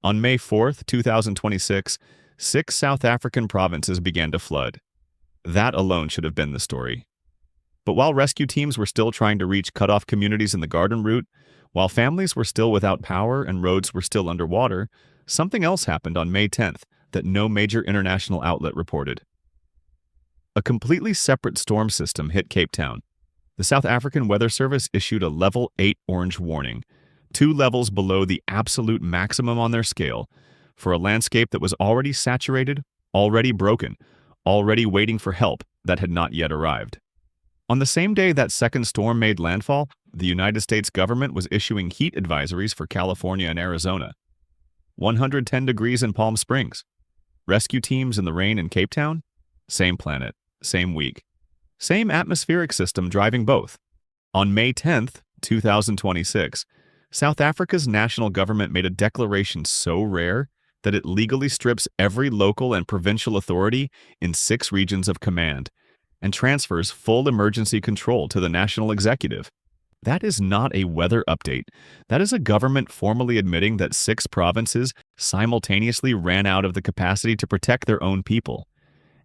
On May 4th, 2026, 6 South African provinces began to flood. That alone should have been the story. But while rescue teams were still trying to reach cut-off communities in the Garden Route, while families were still without power and roads were still underwater, something else happened on May 10th that no major international outlet reported. A completely separate storm system hit Cape Town. The South African Weather Service issued a Level 8 orange warning, 2 levels below the absolute maximum on their scale, for a landscape that was already saturated, already broken, already waiting for help that had not yet arrived. On the same day that second storm made landfall, the United States government was issuing heat advisories for California and Arizona. 110 degrees in Palm Springs. Rescue teams in the rain in Cape Town? Same planet, same week. Same atmospheric system driving both. On May 10th, 2026, South Africa's national government made a declaration so rare that it legally strips every local and provincial authority in 6 regions of command and transfers full emergency control to the national executive. That is not a weather update. That is a government formally admitting that 6 provinces simultaneously ran out of the capacity to protect their own people.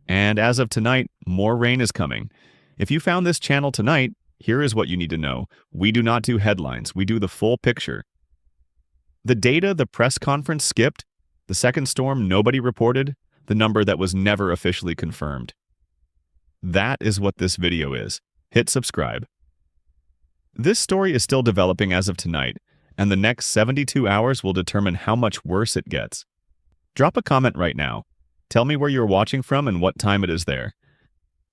And as of tonight, more rain is coming. If you found this channel tonight, here is what you need to know. We do not do headlines. We do the full picture. The data the press conference skipped, the second storm nobody reported, the number that was never officially confirmed. That is what this video is. Hit subscribe. This story is still developing as of tonight, and the next 72 hours will determine how much worse it gets. Drop a comment right now. Tell me where you're watching from and what time it is there.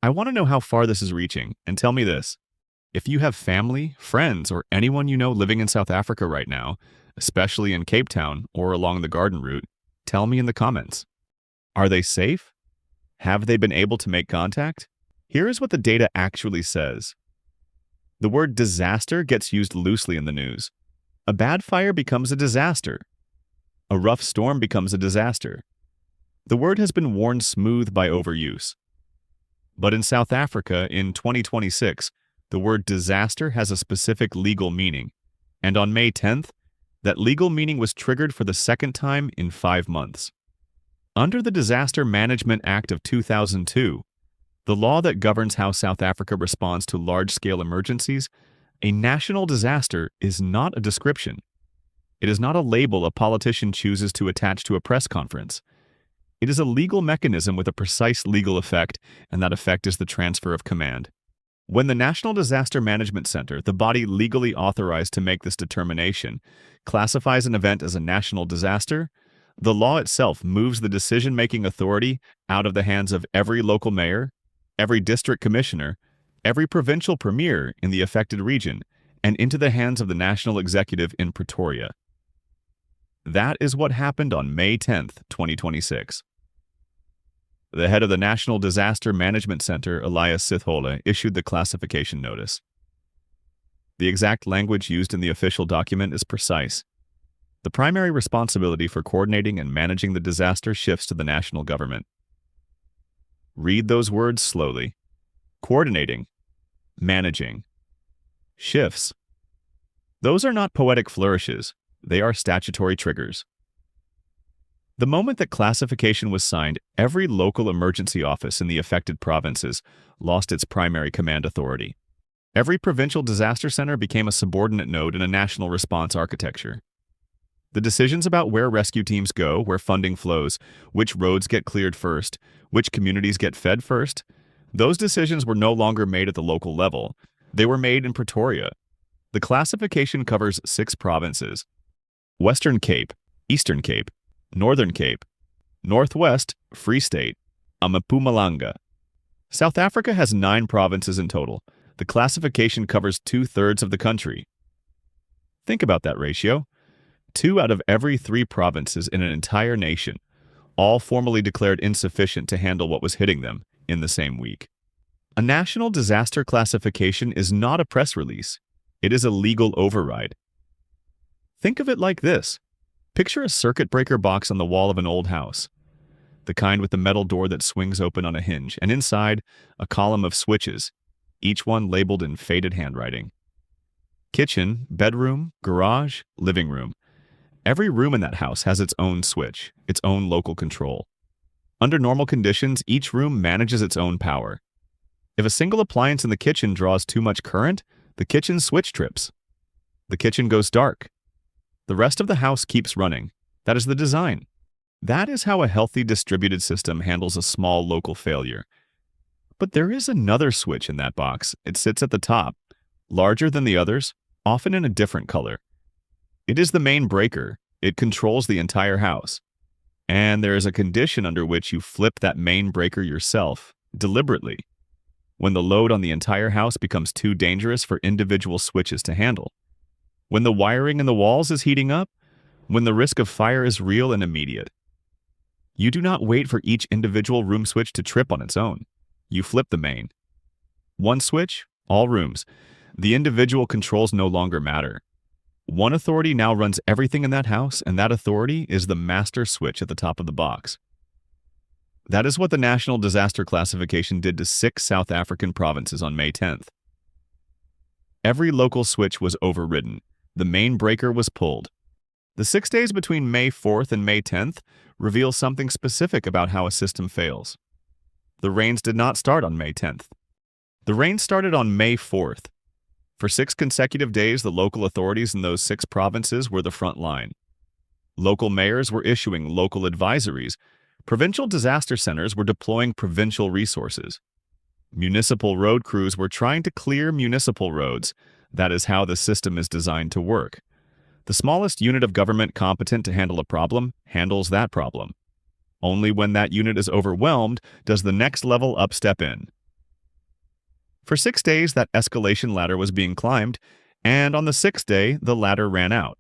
I want to know how far this is reaching, and tell me this. If you have family, friends, or anyone you know living in South Africa right now, especially in Cape Town or along the Garden Route, tell me in the comments. Are they safe? Have they been able to make contact? Here is what the data actually says. The word disaster gets used loosely in the news. A bad fire becomes a disaster. A rough storm becomes a disaster. The word has been worn smooth by overuse. But in South Africa in 2026, the word disaster has a specific legal meaning, and on May 10th, that legal meaning was triggered for the second time in 5 months. Under the Disaster Management Act of 2002, the law that governs how South Africa responds to large-scale emergencies, a national disaster is not a description. It is not a label a politician chooses to attach to a press conference. It is a legal mechanism with a precise legal effect, and that effect is the transfer of command. When the National Disaster Management Center, the body legally authorized to make this determination, classifies an event as a national disaster, the law itself moves the decision-making authority out of the hands of every local mayor, every district commissioner, every provincial premier in the affected region, and into the hands of the national executive in Pretoria. That is what happened on May 10th, 2026. The head of the National Disaster Management Center, Elias Sithole, issued the classification notice. The exact language used in the official document is precise. The primary responsibility for coordinating and managing the disaster shifts to the national government. Read those words slowly. Coordinating, managing, shifts. Those are not poetic flourishes. They are statutory triggers. The moment that classification was signed, every local emergency office in the affected provinces lost its primary command authority. Every provincial disaster center became a subordinate node in a national response architecture. The decisions about where rescue teams go, where funding flows, which roads get cleared first, which communities get fed first, those decisions were no longer made at the local level. They were made in Pretoria. The classification covers 6 provinces: Western Cape, Eastern Cape, Northern Cape, Northwest, Free State, Mpumalanga. South Africa has 9 provinces in total. The classification covers 2/3 of the country. Think about that ratio. 2 out of every 3 provinces in an entire nation, all formally declared insufficient to handle what was hitting them in the same week. A national disaster classification is not a press release. It is a legal override. Think of it like this. Picture a circuit breaker box on the wall of an old house, the kind with the metal door that swings open on a hinge, and inside, a column of switches, each one labeled in faded handwriting. Kitchen, bedroom, garage, living room. Every room in that house has its own switch, its own local control. Under normal conditions, each room manages its own power. If a single appliance in the kitchen draws too much current, the kitchen switch trips. The kitchen goes dark. The rest of the house keeps running. That is the design. That is how a healthy distributed system handles a small local failure. But there is another switch in that box. It sits at the top, larger than the others, often in a different color. It is the main breaker. It controls the entire house. And there is a condition under which you flip that main breaker yourself, deliberately, when the load on the entire house becomes too dangerous for individual switches to handle. When the wiring in the walls is heating up, when the risk of fire is real and immediate. You do not wait for each individual room switch to trip on its own. You flip the main. One switch, all rooms. The individual controls no longer matter. One authority now runs everything in that house, and that authority is the master switch at the top of the box. That is what the National Disaster Classification did to 6 South African provinces on May 10th. Every local switch was overridden. The main breaker was pulled. The 6 days between May 4th and May 10th reveal something specific about how a system fails. The rains did not start on May 10th. The rains started on May 4th. For 6 consecutive days, the local authorities in those 6 provinces were the front line. Local mayors were issuing local advisories. Provincial disaster centers were deploying provincial resources. Municipal road crews were trying to clear municipal roads. That is how the system is designed to work. The smallest unit of government competent to handle a problem handles that problem. Only when that unit is overwhelmed does the next level up step in. For 6 days, that escalation ladder was being climbed, and on the 6th day, the ladder ran out.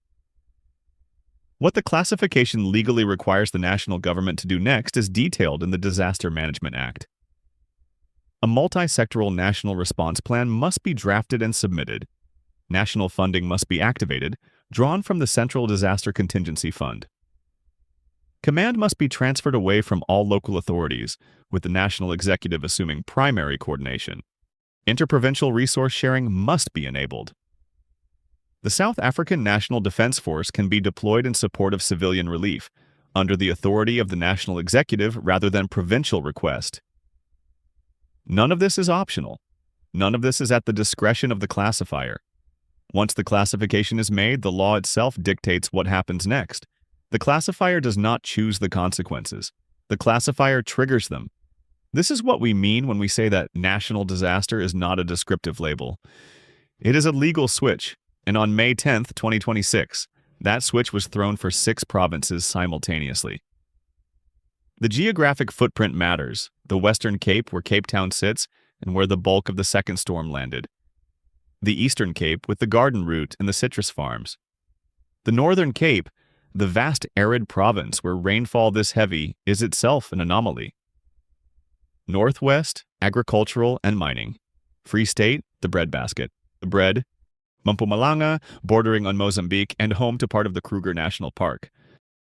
What the classification legally requires the national government to do next is detailed in the Disaster Management Act. A multi-sectoral national response plan must be drafted and submitted. National funding must be activated, drawn from the Central Disaster Contingency Fund. Command must be transferred away from all local authorities, with the national executive assuming primary coordination. Interprovincial resource sharing must be enabled. The South African National Defence Force can be deployed in support of civilian relief, under the authority of the national executive rather than provincial request. None of this is optional. None of this is at the discretion of the classifier. Once the classification is made, the law itself dictates what happens next. The classifier does not choose the consequences. The classifier triggers them. This is what we mean when we say that national disaster is not a descriptive label. It is a legal switch, and on May 10th, 2026, that switch was thrown for 6 provinces simultaneously. The geographic footprint matters, the Western Cape where Cape Town sits and where the bulk of the second storm landed. The Eastern Cape with the garden route and the citrus farms. The Northern Cape, the vast arid province where rainfall this heavy, is itself an anomaly. Northwest, agricultural and mining. Free State, the breadbasket. The bread. Mpumalanga, bordering on Mozambique and home to part of the Kruger National Park.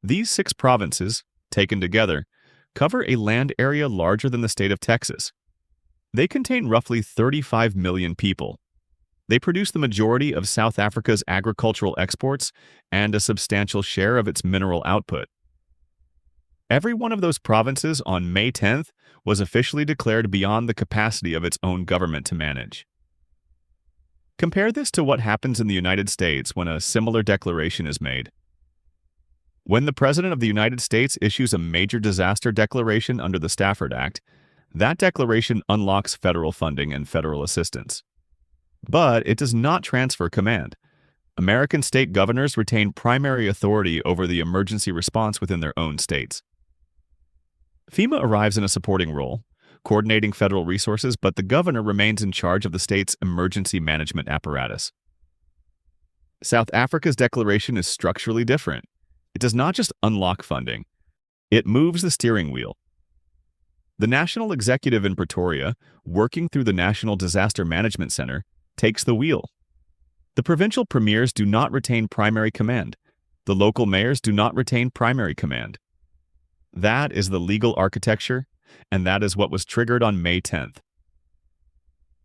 These 6 provinces, taken together, cover a land area larger than the state of Texas. They contain roughly 35 million people. They produce the majority of South Africa's agricultural exports and a substantial share of its mineral output. Every one of those provinces on May 10th was officially declared beyond the capacity of its own government to manage. Compare this to what happens in the United States when a similar declaration is made. When the President of the United States issues a major disaster declaration under the Stafford Act, that declaration unlocks federal funding and federal assistance. But it does not transfer command. American state governors retain primary authority over the emergency response within their own states. FEMA arrives in a supporting role, coordinating federal resources, but the governor remains in charge of the state's emergency management apparatus. South Africa's declaration is structurally different. It does not just unlock funding. It moves the steering wheel. The national executive in Pretoria, working through the National Disaster Management Center, takes the wheel. The provincial premiers do not retain primary command. The local mayors do not retain primary command. That is the legal architecture, and that is what was triggered on May 10th.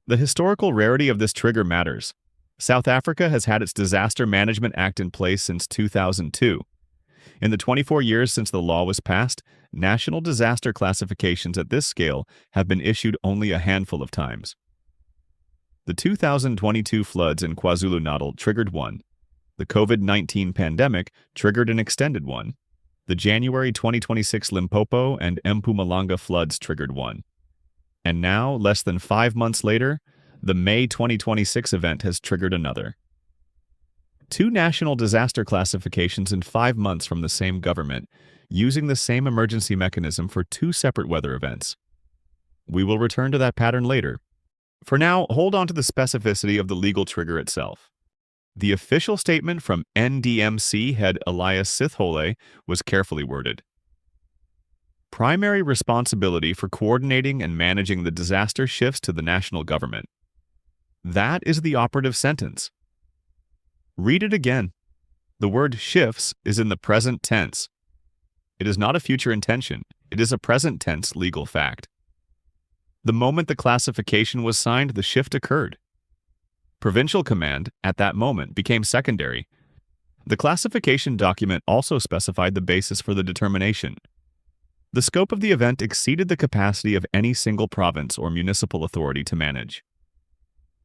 The historical rarity of this trigger matters. South Africa has had its Disaster Management Act in place since 2002. In the 24 years since the law was passed, national disaster classifications at this scale have been issued only a handful of times. The 2022 floods in KwaZulu-Natal triggered one. The COVID-19 pandemic triggered an extended one. The January 2026 Limpopo and Mpumalanga floods triggered one. And now, less than 5 months later, the May 2026 event has triggered another. 2 national disaster classifications in 5 months from the same government, using the same emergency mechanism for 2 separate weather events. We will return to that pattern later. For now, hold on to the specificity of the legal trigger itself. The official statement from NDMC head Elias Sithole was carefully worded. Primary responsibility for coordinating and managing the disaster shifts to the national government. That is the operative sentence. Read it again. The word shifts is in the present tense. It is not a future intention. It is a present tense legal fact. The moment the classification was signed, the shift occurred. Provincial command, at that moment, became secondary. The classification document also specified the basis for the determination. The scope of the event exceeded the capacity of any single province or municipal authority to manage.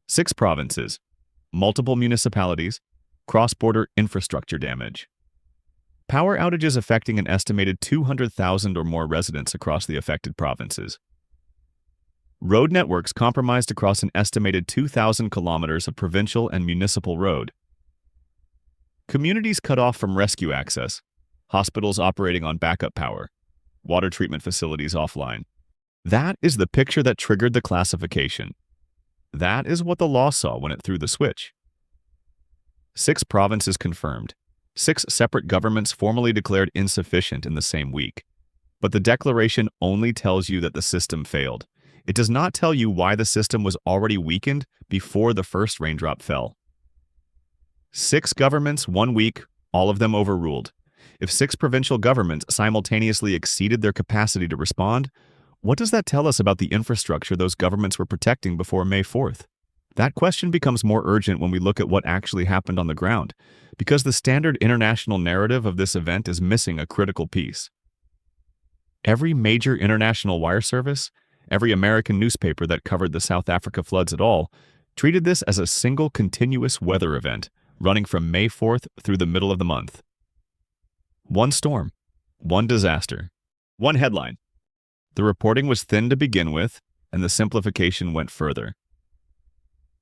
6 provinces, multiple municipalities, cross-border infrastructure damage. Power outages affecting an estimated 200,000 or more residents across the affected provinces. Road networks compromised across an estimated 2,000 kilometers of provincial and municipal road. Communities cut off from rescue access. Hospitals operating on backup power. Water treatment facilities offline. That is the picture that triggered the classification. That is what the law saw when it threw the switch. 6 provinces confirmed. 6 separate governments formally declared insufficient in the same week. But the declaration only tells you that the system failed. It does not tell you why the system was already weakened before the first raindrop fell. 6 governments, 1 week, all of them overruled. If 6 provincial governments simultaneously exceeded their capacity to respond, what does that tell us about the infrastructure those governments were protecting before May 4th? That question becomes more urgent when we look at what actually happened on the ground, because the standard international narrative of this event is missing a critical piece. Every major international wire service, every American newspaper that covered the South Africa floods at all, treated this as a single continuous weather event running from May 4th through the middle of the month. 1 storm, 1 disaster, 1 headline. The reporting was thin to begin with, and the simplification went further.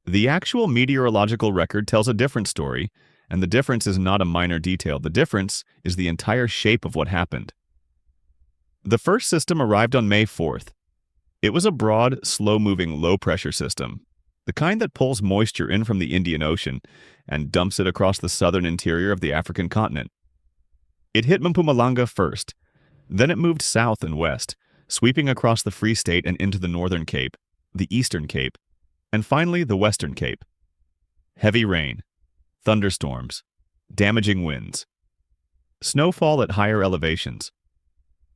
The actual meteorological record tells a different story, and the difference is not a minor detail. The difference is the entire shape of what happened. The first system arrived on May 4th. It was a broad, slow-moving, low-pressure system, the kind that pulls moisture in from the Indian Ocean and dumps it across the southern interior of the African continent. It hit Mpumalanga first, then it moved south and west, sweeping across the Free State and into the Northern Cape, the Eastern Cape, and finally the Western Cape. Heavy rain, thunderstorms, damaging winds, snowfall at higher elevations.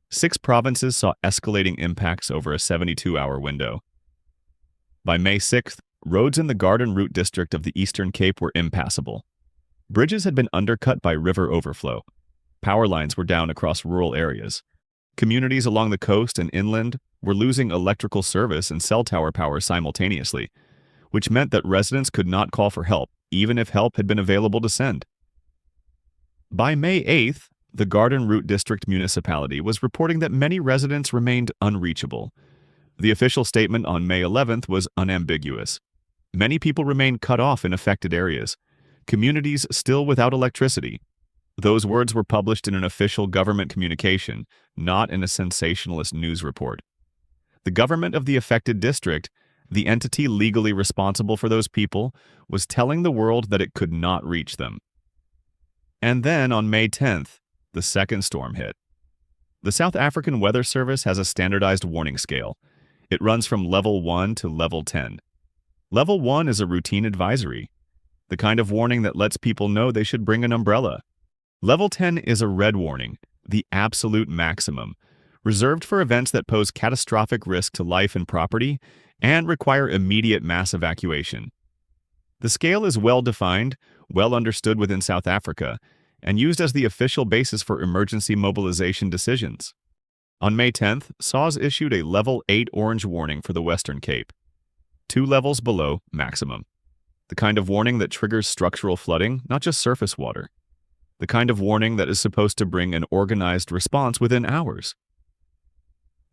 6 provinces saw escalating impacts over a 72-hour window. By May 6th, roads in the Garden Route district of the Eastern Cape were impassable. Bridges had been undercut by river overflow. Power lines were down across rural areas. Communities along the coast and inland were losing electrical service and cell tower power simultaneously, which meant that residents could not call for help, even if help had been available to send. By May 8th, the Garden Route District Municipality was reporting that many residents remained unreachable. The official statement on May 11th was unambiguous. Many people remained cut off in affected areas, communities still without electricity. Those words were published in an official government communication, not in a sensationalist news report. The government of the affected district, the entity legally responsible for those people, was telling the world that it could not reach them. And then on May 10th, the second storm hit. The South African Weather Service has a standardized warning scale. It runs from level 1 to level 10. Level 1 is a routine advisory, the kind of warning that lets people know they should bring an umbrella. Level 10 is a red warning, the absolute maximum, reserved for events that pose catastrophic risk to life and property and require immediate mass evacuation. The scale is well defined, well understood within South Africa, and used as the official basis for emergency mobilization decisions. On May 10th, SAWS issued a Level 8 orange warning for the Western Cape, 2 levels below maximum. The kind of warning that triggers structural flooding, not just surface water. The kind of warning that is supposed to bring an organized response within hours.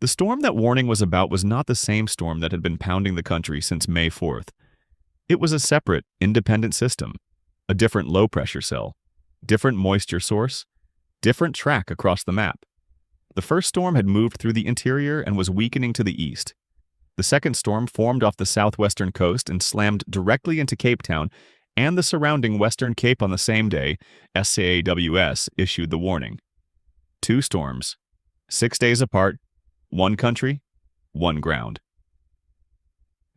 The storm that warning was about was not the same storm that had been pounding the country since May 4th. It was a separate, independent system, a different low-pressure cell, different moisture source, different track across the map. The first storm had moved through the interior and was weakening to the east. The second storm formed off the southwestern coast and slammed directly into Cape Town and the surrounding Western Cape on the same day. SAAWS issued the warning. 2 storms, 6 days apart, 1 country, 1 ground.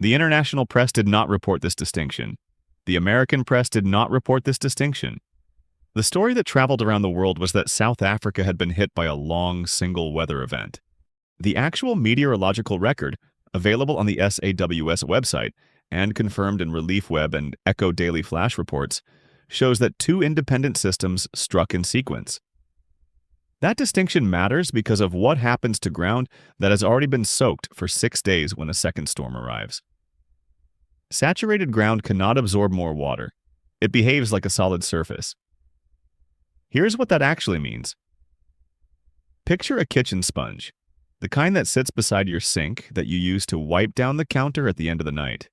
The international press did not report this distinction. The American press did not report this distinction. The story that traveled around the world was that South Africa had been hit by a long, single weather event. The actual meteorological record, available on the SAWS website and confirmed in Relief Web and Echo Daily Flash reports, shows that 2 independent systems struck in sequence. That distinction matters because of what happens to ground that has already been soaked for 6 days when a second storm arrives. Saturated ground cannot absorb more water. It behaves like a solid surface. Here's what that actually means. Picture a kitchen sponge, the kind that sits beside your sink that you use to wipe down the counter at the end of the night.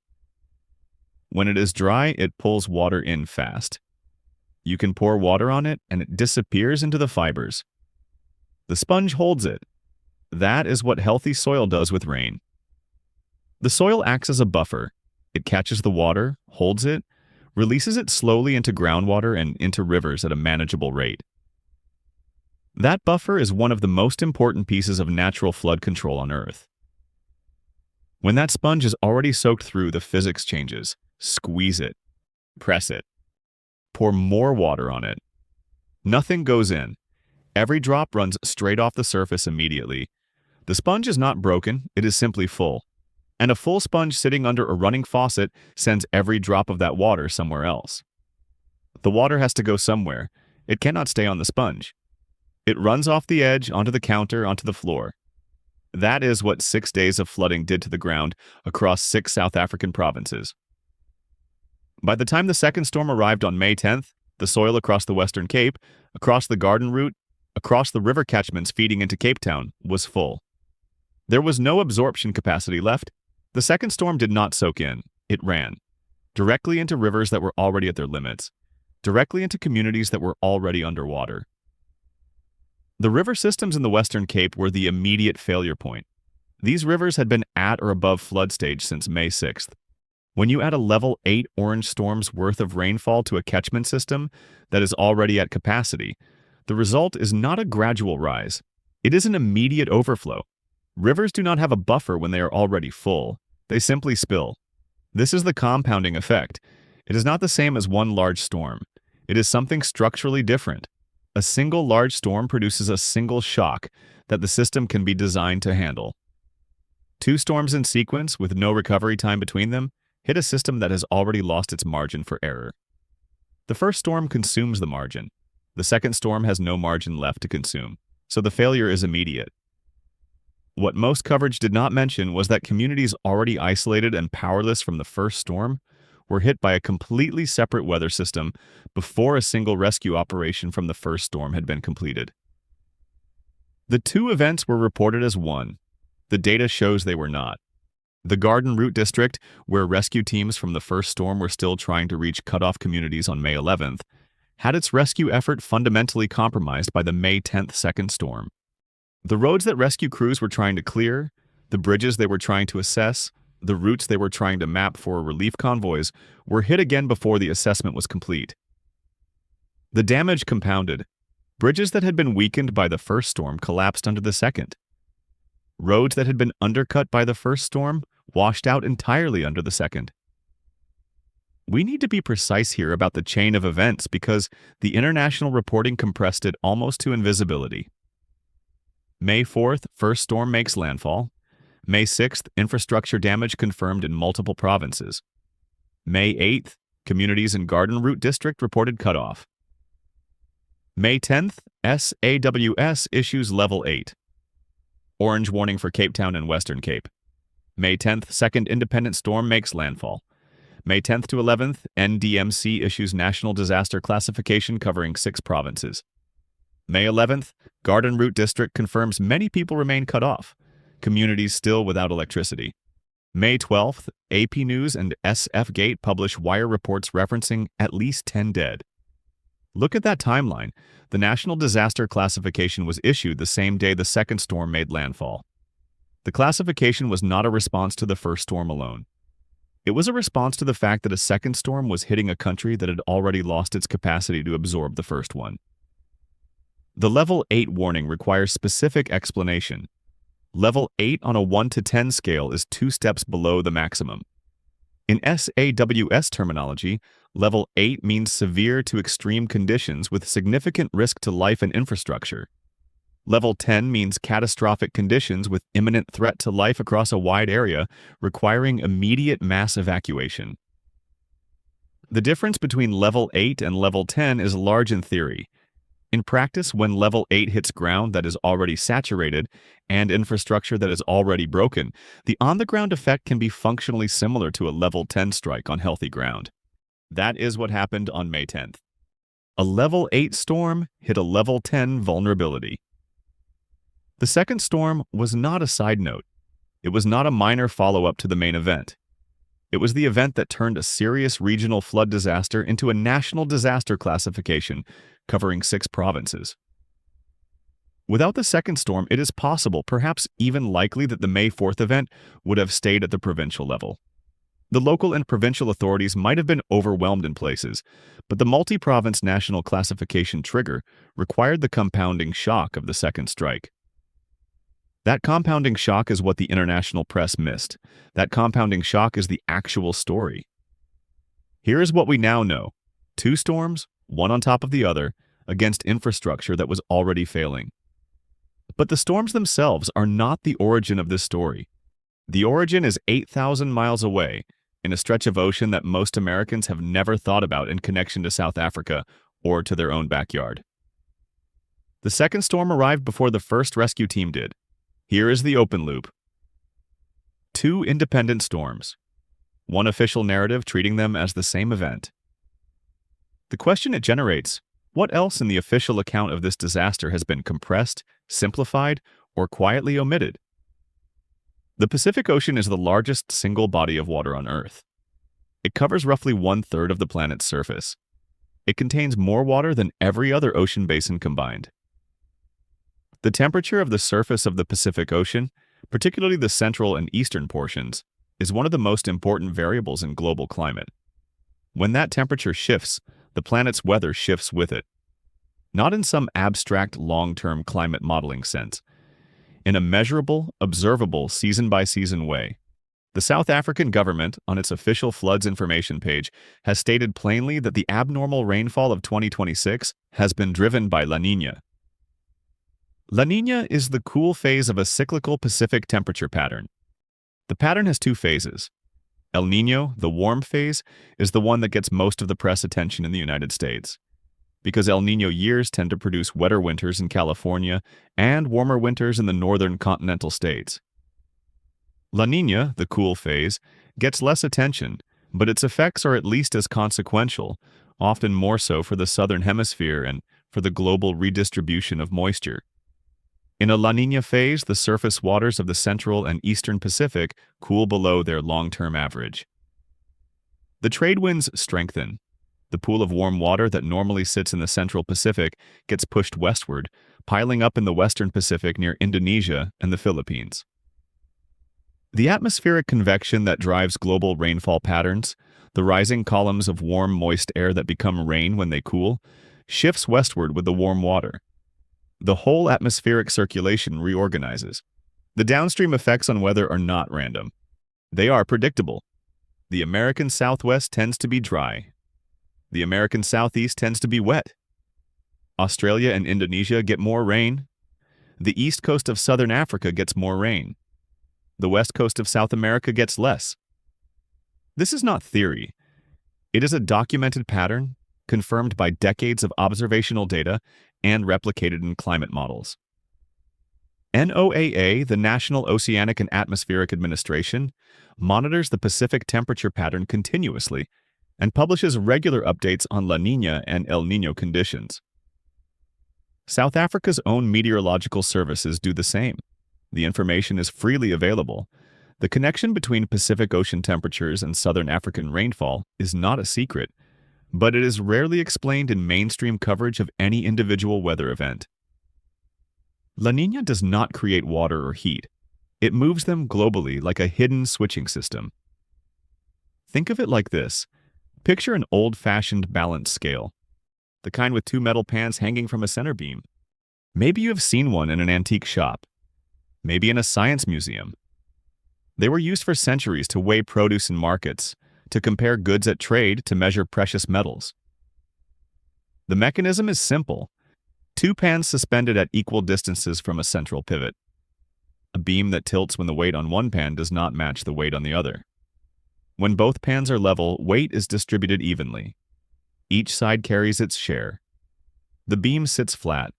When it is dry, it pulls water in fast. You can pour water on it and it disappears into the fibers. The sponge holds it. That is what healthy soil does with rain. The soil acts as a buffer. It catches the water, holds it, releases it slowly into groundwater and into rivers at a manageable rate. That buffer is one of the most important pieces of natural flood control on Earth. When that sponge is already soaked through, the physics changes. Squeeze it. Press it. Pour more water on it. Nothing goes in. Every drop runs straight off the surface immediately. The sponge is not broken, it is simply full. And a full sponge sitting under a running faucet sends every drop of that water somewhere else. The water has to go somewhere. It cannot stay on the sponge. It runs off the edge, onto the counter, onto the floor. That is what 6 days of flooding did to the ground across 6 South African provinces. By the time the second storm arrived on May 10th, the soil across the Western Cape, across the Garden Route, across the river catchments feeding into Cape Town, was full. There was no absorption capacity left. The second storm did not soak in. It ran directly into rivers that were already at their limits, directly into communities that were already underwater. The river systems in the Western Cape were the immediate failure point. These rivers had been at or above flood stage since May 6th. When you add a level 8 orange storm's worth of rainfall to a catchment system that is already at capacity, the result is not a gradual rise. It is an immediate overflow. Rivers do not have a buffer when they are already full. They simply spill. This is the compounding effect. It is not the same as one large storm. It is something structurally different. A single large storm produces a single shock that the system can be designed to handle. 2 storms in sequence with no recovery time between them hit a system that has already lost its margin for error. The first storm consumes the margin. The second storm has no margin left to consume, so the failure is immediate. What most coverage did not mention was that communities already isolated and powerless from the first storm were hit by a completely separate weather system before a single rescue operation from the first storm had been completed. The 2 events were reported as one. The data shows they were not. The Garden Route district, where rescue teams from the first storm were still trying to reach cut-off communities on May 11th, had its rescue effort fundamentally compromised by the May 10th second storm. The roads that rescue crews were trying to clear, the bridges they were trying to assess, the routes they were trying to map for relief convoys were hit again before the assessment was complete. The damage compounded. Bridges that had been weakened by the first storm collapsed under the second. Roads that had been undercut by the first storm washed out entirely under the second. We need to be precise here about the chain of events because the international reporting compressed it almost to invisibility. May 4th, first storm makes landfall. May 6th, infrastructure damage confirmed in multiple provinces. May 8th, communities in Garden Route district reported cutoff. May 10th, SAWS issues Level 8. Orange warning for Cape Town and Western Cape. May 10th, second independent storm makes landfall. May 10th to 11th, NDMC issues National Disaster Classification covering 6 provinces. May 11th, Garden Route District confirms many people remain cut off. Communities still without electricity. May 12th, AP News and SF Gate publish wire reports referencing at least 10 dead. Look at that timeline. The National Disaster Classification was issued the same day the second storm made landfall. The classification was not a response to the first storm alone. It was a response to the fact that a second storm was hitting a country that had already lost its capacity to absorb the first one. The Level 8 warning requires specific explanation. Level 8 on a 1 to 10 scale is 2 steps below the maximum. In SAWS terminology, Level 8 means severe to extreme conditions with significant risk to life and infrastructure. Level 10 means catastrophic conditions with imminent threat to life across a wide area, requiring immediate mass evacuation. The difference between Level 8 and Level 10 is large in theory. In practice, when Level 8 hits ground that is already saturated and infrastructure that is already broken, the on-the-ground effect can be functionally similar to a Level 10 strike on healthy ground. That is what happened on May 10th. A Level 8 storm hit a Level 10 vulnerability. The second storm was not a side note. It was not a minor follow-up to the main event. It was the event that turned a serious regional flood disaster into a national disaster classification covering 6 provinces. Without the second storm, it is possible, perhaps even likely, that the May 4th event would have stayed at the provincial level. The local and provincial authorities might have been overwhelmed in places, but the multi-province national classification trigger required the compounding shock of the second strike. That compounding shock is what the international press missed. That compounding shock is the actual story. Here is what we now know. 2 storms, one on top of the other, against infrastructure that was already failing. But the storms themselves are not the origin of this story. The origin is 8,000 miles away, in a stretch of ocean that most Americans have never thought about in connection to South Africa or to their own backyard. The second storm arrived before the first rescue team did. Here is the open loop. 2 independent storms. One official narrative treating them as the same event. The question it generates, what else in the official account of this disaster has been compressed, simplified, or quietly omitted? The Pacific Ocean is the largest single body of water on Earth. It covers roughly 1/3 of the planet's surface. It contains more water than every other ocean basin combined. The temperature of the surface of the Pacific Ocean, particularly the central and eastern portions, is one of the most important variables in global climate. When that temperature shifts, the planet's weather shifts with it. Not in some abstract long-term climate modeling sense. In a measurable, observable, season-by-season way. The South African government, on its official floods information page, has stated plainly that the abnormal rainfall of 2026 has been driven by La Niña. La Niña is the cool phase of a cyclical Pacific temperature pattern. The pattern has 2 phases. El Niño, the warm phase, is the one that gets most of the press attention in the United States, because El Niño years tend to produce wetter winters in California and warmer winters in the northern continental states. La Niña, the cool phase, gets less attention, but its effects are at least as consequential, often more so for the southern hemisphere and for the global redistribution of moisture. In a La Niña phase, the surface waters of the central and eastern Pacific cool below their long-term average. The trade winds strengthen. The pool of warm water that normally sits in the central Pacific gets pushed westward, piling up in the western Pacific near Indonesia and the Philippines. The atmospheric convection that drives global rainfall patterns, the rising columns of warm, moist air that become rain when they cool, shifts westward with the warm water. The whole atmospheric circulation reorganizes. The downstream effects on weather are not random. They are predictable. The American Southwest tends to be dry. The American Southeast tends to be wet. Australia and Indonesia get more rain. The east coast of southern Africa gets more rain. The west coast of South America gets less. This is not theory. It is a documented pattern, confirmed by decades of observational data and replicated in climate models. NOAA, the National Oceanic and Atmospheric Administration, monitors the Pacific temperature pattern continuously and publishes regular updates on La Niña and El Niño conditions. South Africa's own meteorological services do the same. The information is freely available. The connection between Pacific Ocean temperatures and Southern African rainfall is not a secret, but it is rarely explained in mainstream coverage of any individual weather event. La Niña does not create water or heat. It moves them globally like a hidden switching system. Think of it like this. Picture an old-fashioned balance scale, the kind with two metal pans hanging from a center beam. Maybe you have seen one in an antique shop, maybe in a science museum. They were used for centuries to weigh produce in markets, to compare goods at trade, to measure precious metals. The mechanism is simple. Two pans suspended at equal distances from a central pivot. A beam that tilts when the weight on one pan does not match the weight on the other. When both pans are level, weight is distributed evenly. Each side carries its share. The beam sits flat.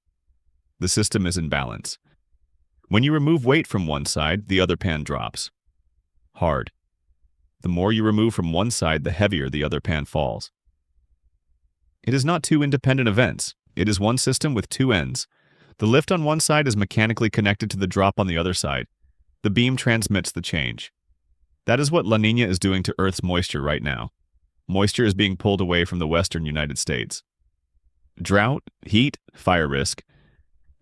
The system is in balance. When you remove weight from one side, the other pan drops. Hard. The more you remove from one side, the heavier the other pan falls. It is not two independent events. It is one system with two ends. The lift on one side is mechanically connected to the drop on the other side. The beam transmits the change. That is what La Niña is doing to Earth's moisture right now. Moisture is being pulled away from the western United States. Drought, heat, fire risk.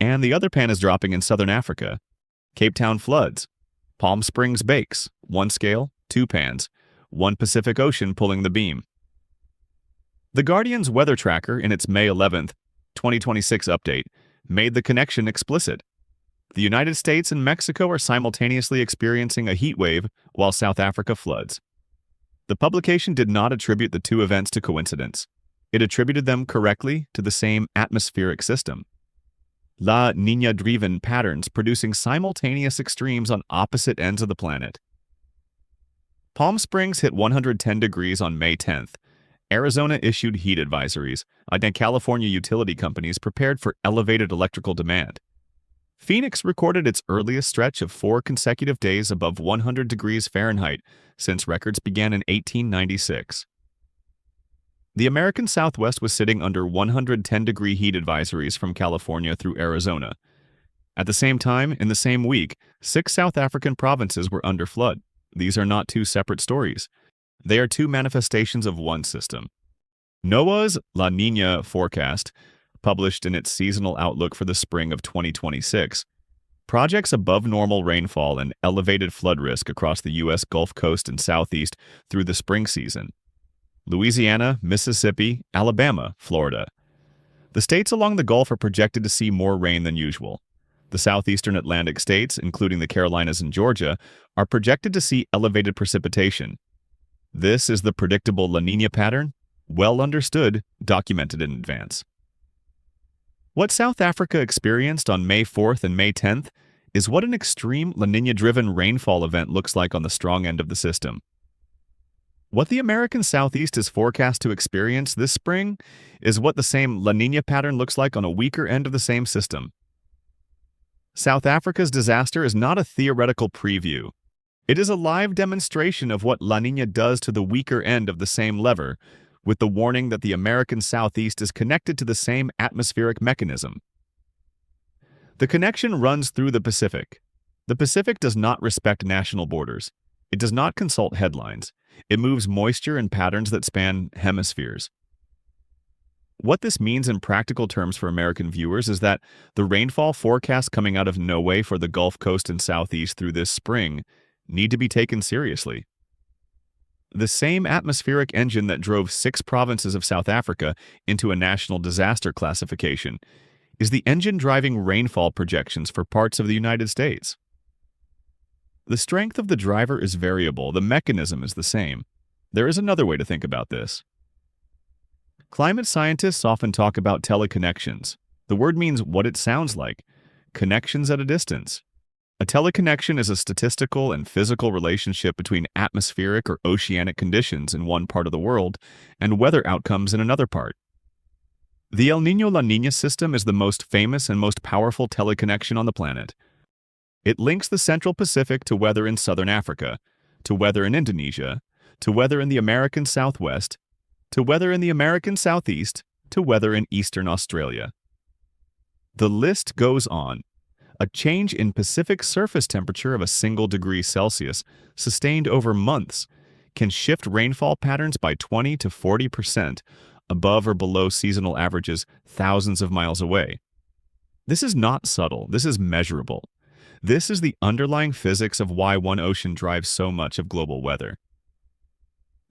And the other pan is dropping in southern Africa. Cape Town floods. Palm Springs bakes. One scale, two pans. One Pacific Ocean pulling the beam. The Guardian's weather tracker, in its May 11th, 2026 update, made the connection explicit. The United States and Mexico are simultaneously experiencing a heat wave while South Africa floods. The publication did not attribute the two events to coincidence. It attributed them correctly to the same atmospheric system. La Niña-driven patterns producing simultaneous extremes on opposite ends of the planet. Palm Springs hit 110 degrees on May 10th. Arizona issued heat advisories, and California utility companies prepared for elevated electrical demand. Phoenix recorded its earliest stretch of 4 consecutive days above 100 degrees Fahrenheit since records began in 1896. The American Southwest was sitting under 110-degree heat advisories from California through Arizona. At the same time, in the same week, 6 South African provinces were under flood. These are not two separate stories. They are two manifestations of one system. NOAA's La Niña forecast, published in its seasonal outlook for the spring of 2026, projects above normal rainfall and elevated flood risk across the U.S. Gulf Coast and Southeast through the spring season. Louisiana, Mississippi, Alabama, Florida. The states along the Gulf are projected to see more rain than usual. The southeastern Atlantic states, including the Carolinas and Georgia, are projected to see elevated precipitation. This is the predictable La Niña pattern, well understood, documented in advance. What South Africa experienced on May 4th and May 10th is what an extreme La Niña-driven rainfall event looks like on the strong end of the system. What the American Southeast is forecast to experience this spring is what the same La Niña pattern looks like on a weaker end of the same system. South Africa's disaster is not a theoretical preview. It is a live demonstration of what La Niña does to the weaker end of the same lever, with the warning that the American Southeast is connected to the same atmospheric mechanism. The connection runs through the Pacific. The Pacific does not respect national borders. It does not consult headlines. It moves moisture in patterns that span hemispheres. What this means in practical terms for American viewers is that the rainfall forecasts coming out of NOAA for the Gulf Coast and Southeast through this spring need to be taken seriously. The same atmospheric engine that drove 6 provinces of South Africa into a national disaster classification is the engine driving rainfall projections for parts of the United States. The strength of the driver is variable, the mechanism is the same. There is another way to think about this. Climate scientists often talk about teleconnections. The word means what it sounds like, connections at a distance. A teleconnection is a statistical and physical relationship between atmospheric or oceanic conditions in one part of the world and weather outcomes in another part. The El Niño-La Niña system is the most famous and most powerful teleconnection on the planet. It links the Central Pacific to weather in southern Africa, to weather in Indonesia, to weather in the American Southwest, to weather in the American Southeast, to weather in eastern Australia. The list goes on. A change in Pacific surface temperature of a single degree Celsius, sustained over months, can shift rainfall patterns by 20 to 40% above or below seasonal averages thousands of miles away. This is not subtle, this is measurable. This is the underlying physics of why one ocean drives so much of global weather.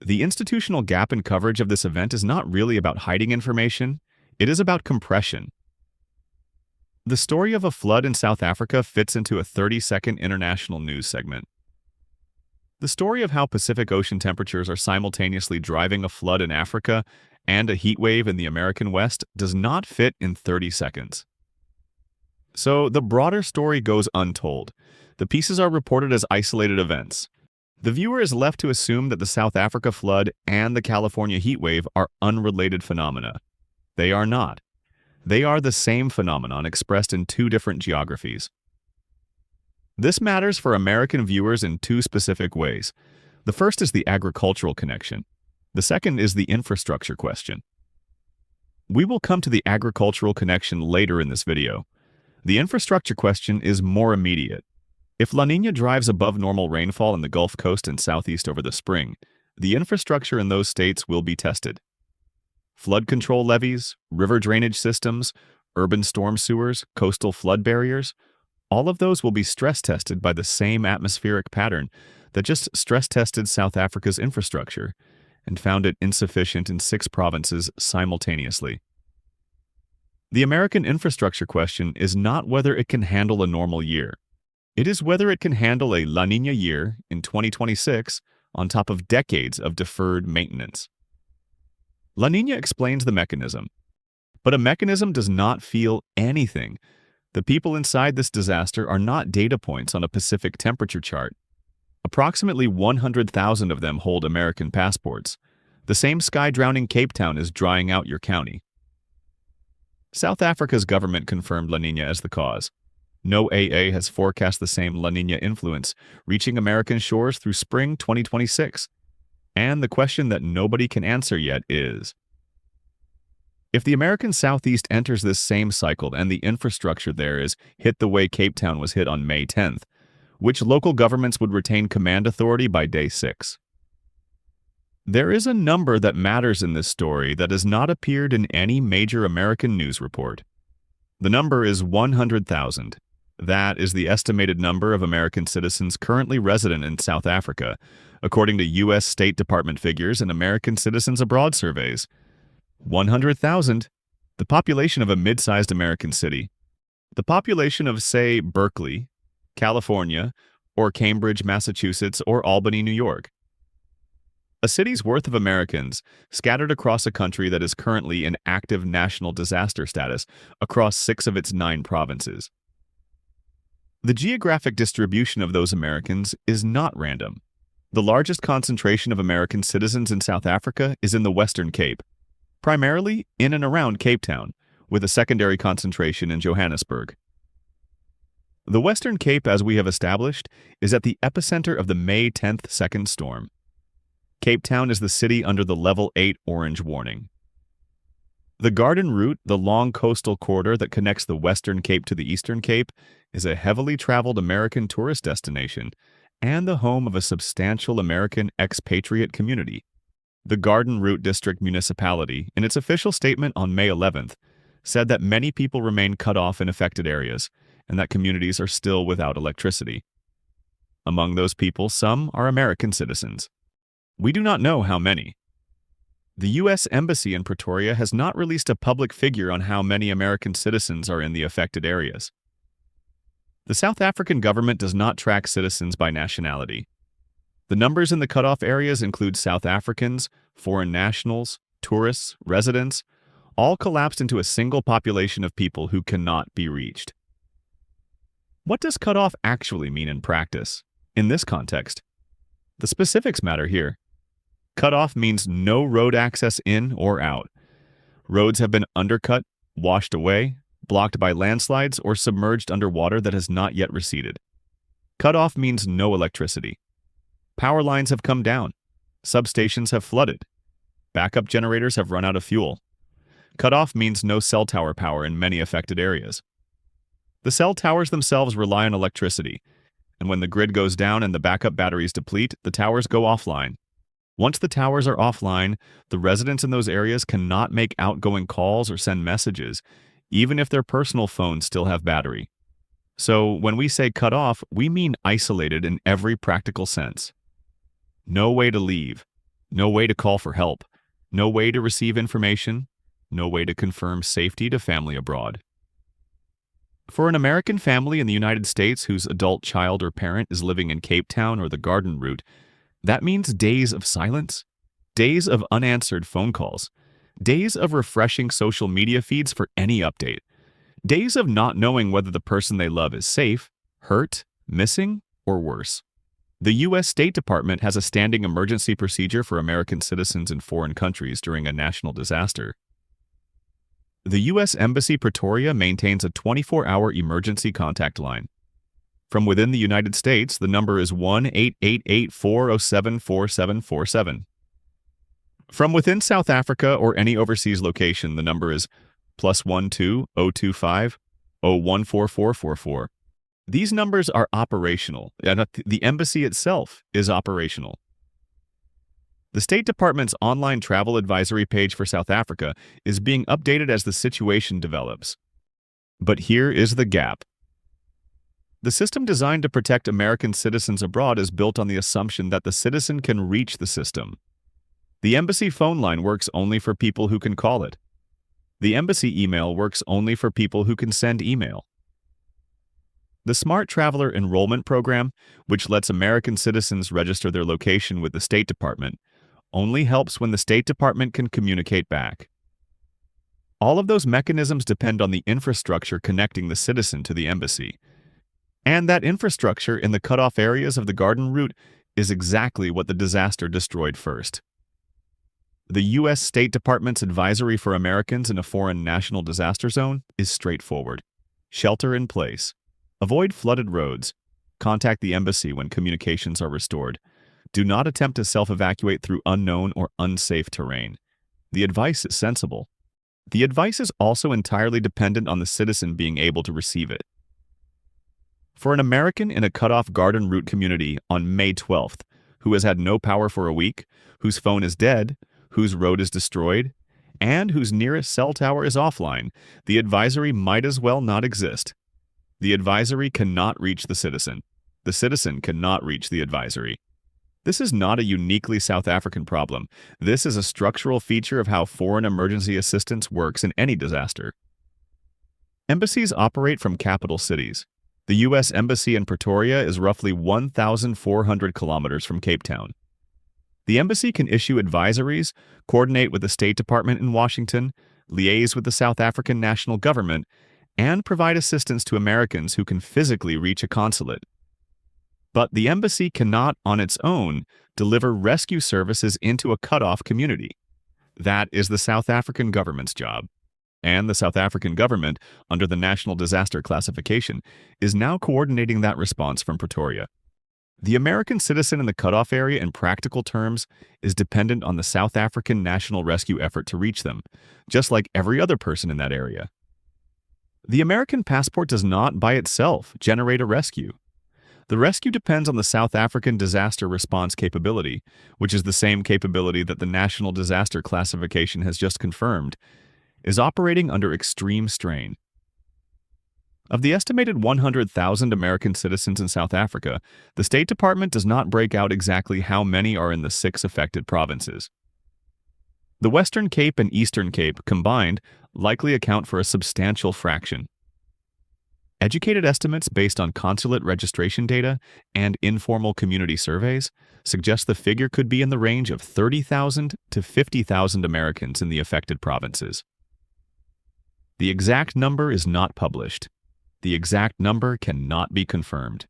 The institutional gap in coverage of this event is not really about hiding information, it is about compression. The story of a flood in South Africa fits into a 30-second international news segment. The story of how Pacific Ocean temperatures are simultaneously driving a flood in Africa and a heat wave in the American West does not fit in 30 seconds. So the broader story goes untold. The pieces are reported as isolated events. The viewer is left to assume that the South Africa flood and the California heat wave are unrelated phenomena. They are not. They are the same phenomenon expressed in two different geographies. This matters for American viewers in two specific ways. The first is the agricultural connection. The second is the infrastructure question. We will come to the agricultural connection later in this video. The infrastructure question is more immediate. If La Niña drives above normal rainfall in the Gulf Coast and Southeast over the spring, the infrastructure in those states will be tested. Flood control levees, river drainage systems, urban storm sewers, coastal flood barriers, all of those will be stress tested by the same atmospheric pattern that just stress tested South Africa's infrastructure and found it insufficient in 6 provinces simultaneously. The American infrastructure question is not whether it can handle a normal year. It is whether it can handle a La Niña year in 2026 on top of decades of deferred maintenance. La Niña explains the mechanism, but a mechanism does not feel anything. The people inside this disaster are not data points on a Pacific temperature chart. Approximately 100,000 of them hold American passports. The same sky-drowning Cape Town is drying out your county. South Africa's government confirmed La Niña as the cause. NOAA has forecast the same La Niña influence reaching American shores through spring 2026. And the question that nobody can answer yet is, if the American Southeast enters this same cycle and the infrastructure there is hit the way Cape Town was hit on May 10th, which local governments would retain command authority by day 6? There is a number that matters in this story that has not appeared in any major American news report. The number is 100,000. That is the estimated number of American citizens currently resident in South Africa, according to U.S. State Department figures and American Citizens Abroad surveys. 100,000, the population of a mid-sized American city. The population of, say, Berkeley, California, or Cambridge, Massachusetts, or Albany, New York. A city's worth of Americans scattered across a country that is currently in active national disaster status across 6 of its 9 provinces. The geographic distribution of those Americans is not random. The largest concentration of American citizens in South Africa is in the Western Cape, primarily in and around Cape Town, with a secondary concentration in Johannesburg. The Western Cape, as we have established, is at the epicenter of the May 10th second storm. Cape Town is the city under the Level 8 orange warning. The Garden Route, the long coastal corridor that connects the Western Cape to the Eastern Cape, is a heavily traveled American tourist destination and the home of a substantial American expatriate community. The Garden Route District Municipality, in its official statement on May 11th, said that many people remain cut off in affected areas and that communities are still without electricity. Among those people, some are American citizens. We do not know how many. The U.S. Embassy in Pretoria has not released a public figure on how many American citizens are in the affected areas. The South African government does not track citizens by nationality. The numbers in the cutoff areas include South Africans, foreign nationals, tourists, residents, all collapsed into a single population of people who cannot be reached. What does cutoff actually mean in practice? In this context, the specifics matter here. Cutoff means no road access in or out. Roads have been undercut, washed away, blocked by landslides, or submerged under water that has not yet receded. Cutoff means no electricity. Power lines have come down. Substations have flooded. Backup generators have run out of fuel. Cutoff means no cell tower power in many affected areas. The cell towers themselves rely on electricity, and when the grid goes down and the backup batteries deplete, the towers go offline. Once the towers are offline, the residents in those areas cannot make outgoing calls or send messages, even if their personal phones still have battery. So when we say cut off, we mean isolated in every practical sense. No way to leave, no way to call for help, no way to receive information, no way to confirm safety to family abroad. For an American family in the United States whose adult child or parent is living in Cape Town or the Garden Route, that means days of silence, days of unanswered phone calls, days of refreshing social media feeds for any update, days of not knowing whether the person they love is safe, hurt, missing, or worse. The U.S. State Department has a standing emergency procedure for American citizens in foreign countries during a national disaster. The U.S. Embassy Pretoria maintains a 24-hour emergency contact line. From within the United States, the number is 1-888-407-4747. From within South Africa or any overseas location, the number is +12-025-0144444. These numbers are operational, and the embassy itself is operational. The State Department's online travel advisory page for South Africa is being updated as the situation develops. But here is the gap. The system designed to protect American citizens abroad is built on the assumption that the citizen can reach the system. The embassy phone line works only for people who can call it. The embassy email works only for people who can send email. The Smart Traveler Enrollment Program, which lets American citizens register their location with the State Department, only helps when the State Department can communicate back. All of those mechanisms depend on the infrastructure connecting the citizen to the embassy. And that infrastructure in the cutoff areas of the Garden Route is exactly what the disaster destroyed first. The U.S. State Department's advisory for Americans in a foreign national disaster zone is straightforward. Shelter in place. Avoid flooded roads. Contact the embassy when communications are restored. Do not attempt to self-evacuate through unknown or unsafe terrain. The advice is sensible. The advice is also entirely dependent on the citizen being able to receive it. For an American in a cut-off Garden Route community on May 12th, who has had no power for a week, whose phone is dead, whose road is destroyed, and whose nearest cell tower is offline, the advisory might as well not exist. The advisory cannot reach the citizen. The citizen cannot reach the advisory. This is not a uniquely South African problem. This is a structural feature of how foreign emergency assistance works in any disaster. Embassies operate from capital cities. The U.S. Embassy in Pretoria is roughly 1,400 kilometers from Cape Town. The embassy can issue advisories, coordinate with the State Department in Washington, liaise with the South African national government, and provide assistance to Americans who can physically reach a consulate. But the embassy cannot, on its own, deliver rescue services into a cut-off community. That is the South African government's job. And the South African government, under the National Disaster Classification, is now coordinating that response from Pretoria. The American citizen in the cutoff area, in practical terms, is dependent on the South African national rescue effort to reach them, just like every other person in that area. The American passport does not, by itself, generate a rescue. The rescue depends on the South African disaster response capability, which is the same capability that the National Disaster Classification has just confirmed, is operating under extreme strain. Of the estimated 100,000 American citizens in South Africa, the State Department does not break out exactly how many are in the 6 affected provinces. The Western Cape and Eastern Cape, combined, likely account for a substantial fraction. Educated estimates based on consulate registration data and informal community surveys suggest the figure could be in the range of 30,000 to 50,000 Americans in the affected provinces. The exact number is not published. The exact number cannot be confirmed.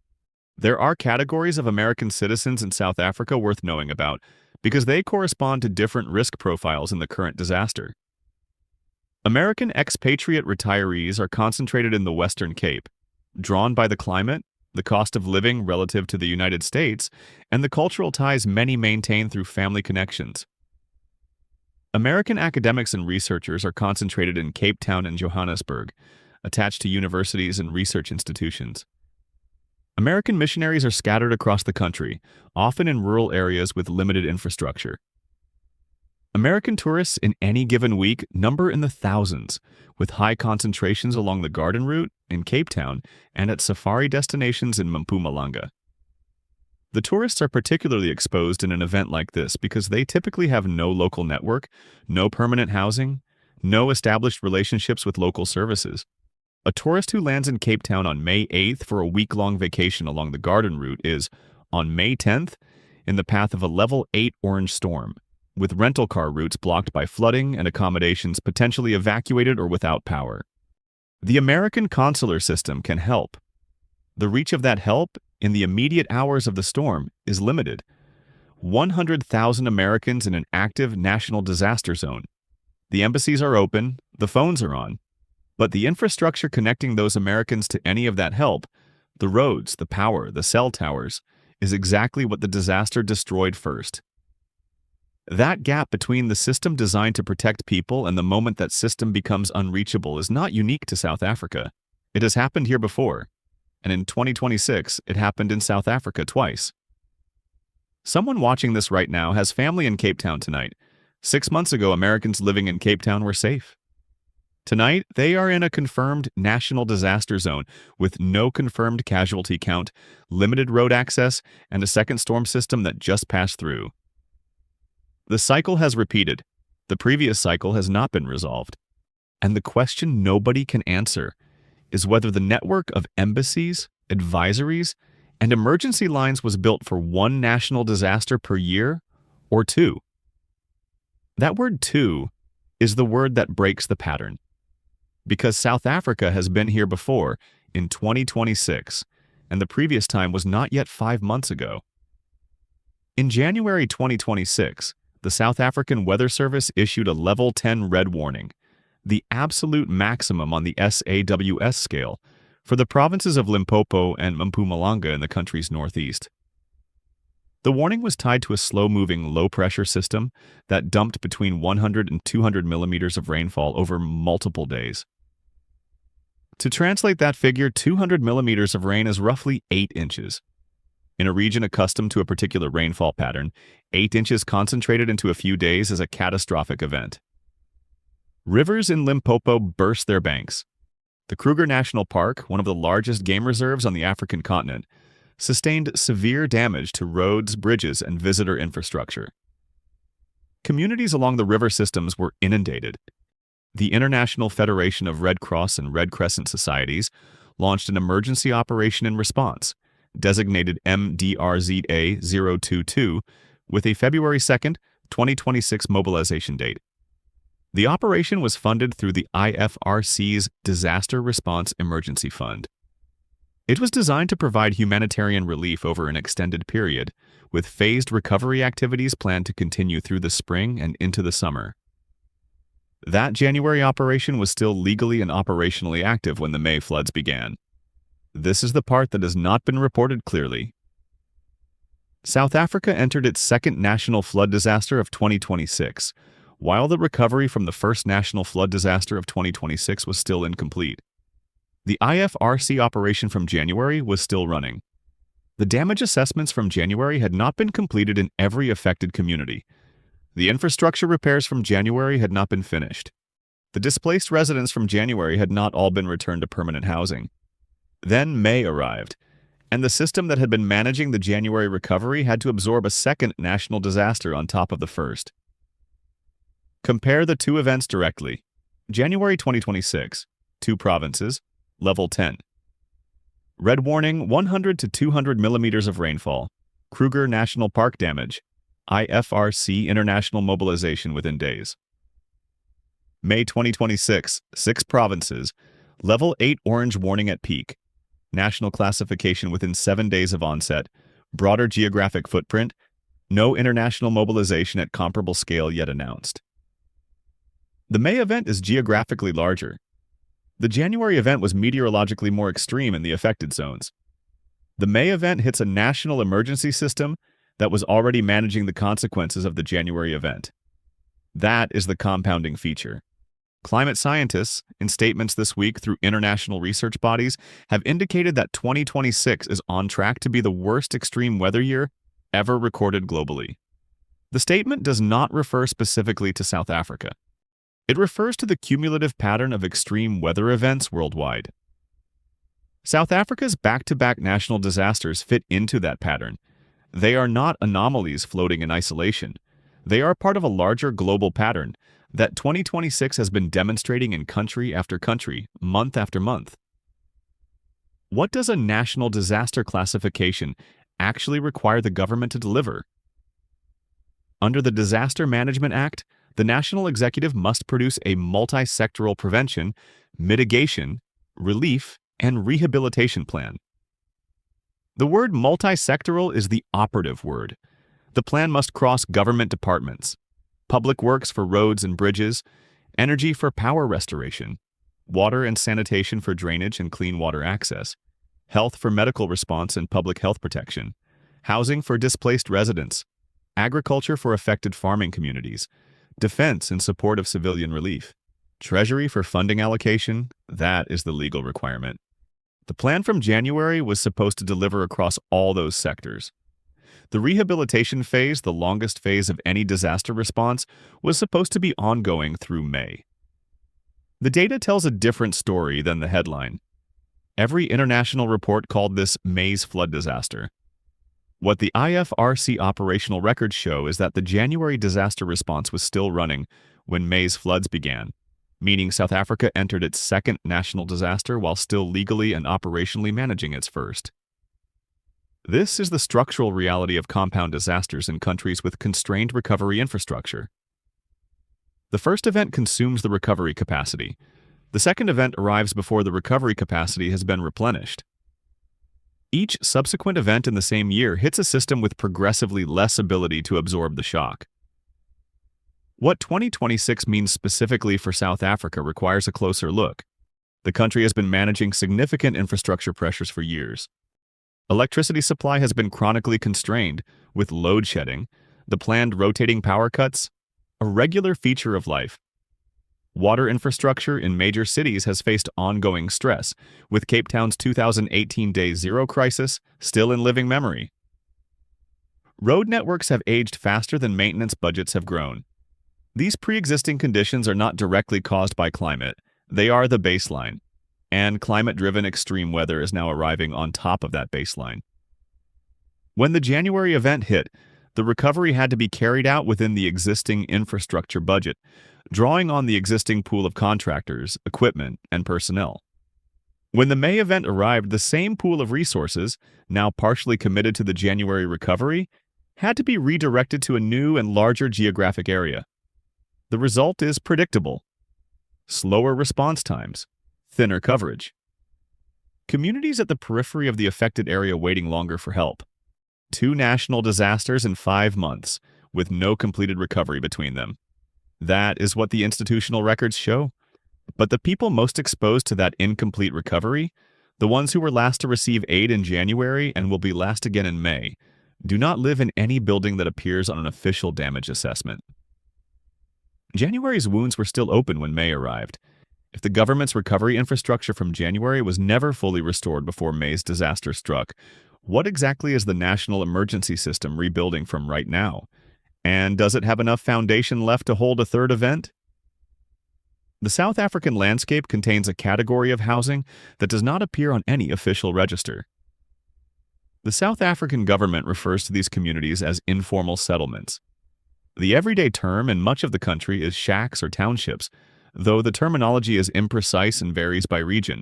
There are categories of American citizens in South Africa worth knowing about because they correspond to different risk profiles in the current disaster. American expatriate retirees are concentrated in the Western Cape, drawn by the climate, the cost of living relative to the United States, and the cultural ties many maintain through family connections. American academics and researchers are concentrated in Cape Town and Johannesburg, attached to universities and research institutions. American missionaries are scattered across the country, often in rural areas with limited infrastructure. American tourists in any given week number in the thousands, with high concentrations along the Garden Route in Cape Town and at safari destinations in Mpumalanga. The tourists are particularly exposed in an event like this because they typically have no local network, no permanent housing, no established relationships with local services. A tourist who lands in Cape Town on May 8th for a week-long vacation along the Garden Route is, on May 10th, in the path of a level 8 orange storm, with rental car routes blocked by flooding and accommodations potentially evacuated or without power. The American consular system can help. The reach of that help in the immediate hours of the storm is limited. 100,000 Americans in an active national disaster zone. The embassies are open, the phones are on, but the infrastructure connecting those Americans to any of that help, the roads, the power, the cell towers, is exactly what the disaster destroyed first. That gap between the system designed to protect people and the moment that system becomes unreachable is not unique to South Africa. It has happened here before, and in 2026, it happened in South Africa twice. Someone watching this right now has family in Cape Town tonight. 6 months ago, Americans living in Cape Town were safe. Tonight, they are in a confirmed national disaster zone with no confirmed casualty count, limited road access, and a second storm system that just passed through. The cycle has repeated. The previous cycle has not been resolved. And the question nobody can answer is whether the network of embassies, advisories, and emergency lines was built for one national disaster per year or two. That word two is the word that breaks the pattern. Because South Africa has been here before in 2026, and the previous time was not yet 5 months ago. In January 2026, the South African Weather Service issued a Level 10 red warning, the absolute maximum on the SAWS scale, for the provinces of Limpopo and Mpumalanga in the country's northeast. The warning was tied to a slow-moving low-pressure system that dumped between 100 and 200 millimeters of rainfall over multiple days. To translate that figure, 200 millimeters of rain is roughly 8 inches. In a region accustomed to a particular rainfall pattern, 8 inches concentrated into a few days is a catastrophic event. Rivers in Limpopo burst their banks. The Kruger National Park, one of the largest game reserves on the African continent, sustained severe damage to roads, bridges, and visitor infrastructure. Communities along the river systems were inundated. The International Federation of Red Cross and Red Crescent Societies launched an emergency operation in response, designated MDRZA-022, with a February 2, 2026 mobilization date. The operation was funded through the IFRC's Disaster Response Emergency Fund. It was designed to provide humanitarian relief over an extended period, with phased recovery activities planned to continue through the spring and into the summer. That January operation was still legally and operationally active when the May floods began. This is the part that has not been reported clearly. South Africa entered its second national flood disaster of 2026, while the recovery from the first national flood disaster of 2026 was still incomplete. The IFRC operation from January was still running. The damage assessments from January had not been completed in every affected community. The infrastructure repairs from January had not been finished. The displaced residents from January had not all been returned to permanent housing. Then May arrived, and the system that had been managing the January recovery had to absorb a second national disaster on top of the first. Compare the two events directly. January 2026, 2 provinces, Level 10. Red warning, 100 to 200 millimeters of rainfall. Kruger National Park damage. IFRC international mobilization within days. May 2026, 6 provinces. Level 8 orange warning at peak. National classification within 7 days of onset. Broader geographic footprint. No international mobilization at comparable scale yet announced. The May event is geographically larger. The January event was meteorologically more extreme in the affected zones. The May event hits a national emergency system that was already managing the consequences of the January event. That is the compounding feature. Climate scientists, in statements this week through international research bodies, have indicated that 2026 is on track to be the worst extreme weather year ever recorded globally. The statement does not refer specifically to South Africa. It refers to the cumulative pattern of extreme weather events worldwide. South Africa's back-to-back national disasters fit into that pattern. They are not anomalies floating in isolation. They are part of a larger global pattern that 2026 has been demonstrating in country after country, month after month. What does a national disaster classification actually require the government to deliver? Under the Disaster Management Act, the National Executive must produce a multi-sectoral prevention, mitigation, relief, and rehabilitation plan. The word multi-sectoral is the operative word. The plan must cross government departments: public works for roads and bridges, energy for power restoration, water and sanitation for drainage and clean water access, health for medical response and public health protection, housing for displaced residents, agriculture for affected farming communities, defense in support of civilian relief, treasury for funding allocation. That is the legal requirement. The plan from January was supposed to deliver across all those sectors. The rehabilitation phase, the longest phase of any disaster response, was supposed to be ongoing through May. The data tells a different story than the headline. Every international report called this May's flood disaster. What the IFRC operational records show is that the January disaster response was still running when May's floods began, meaning South Africa entered its second national disaster while still legally and operationally managing its first. This is the structural reality of compound disasters in countries with constrained recovery infrastructure. The first event consumes the recovery capacity. The second event arrives before the recovery capacity has been replenished. Each subsequent event in the same year hits a system with progressively less ability to absorb the shock. What 2026 means specifically for South Africa requires a closer look. The country has been managing significant infrastructure pressures for years. Electricity supply has been chronically constrained, with load shedding, the planned rotating power cuts, a regular feature of life. Water infrastructure in major cities has faced ongoing stress, with Cape Town's 2018 Day Zero crisis still in living memory. Road networks have aged faster than maintenance budgets have grown. These pre-existing conditions are not directly caused by climate. They are the baseline. And climate-driven extreme weather is now arriving on top of that baseline. When the January event hit, the recovery had to be carried out within the existing infrastructure budget, drawing on the existing pool of contractors, equipment, and personnel. When the May event arrived, the same pool of resources, now partially committed to the January recovery, had to be redirected to a new and larger geographic area. The result is predictable: slower response times, thinner coverage. Communities at the periphery of the affected area waiting longer for help. 2 national disasters in 5 months, with no completed recovery between them. That is what the institutional records show. But the people most exposed to that incomplete recovery, the ones who were last to receive aid in January and will be last again in May, do not live in any building that appears on an official damage assessment. January's wounds were still open when May arrived. If the government's recovery infrastructure from January was never fully restored before May's disaster struck, what exactly is the national emergency system rebuilding from right now? And does it have enough foundation left to hold a third event? The South African landscape contains a category of housing that does not appear on any official register. The South African government refers to these communities as informal settlements. The everyday term in much of the country is shacks or townships, though the terminology is imprecise and varies by region.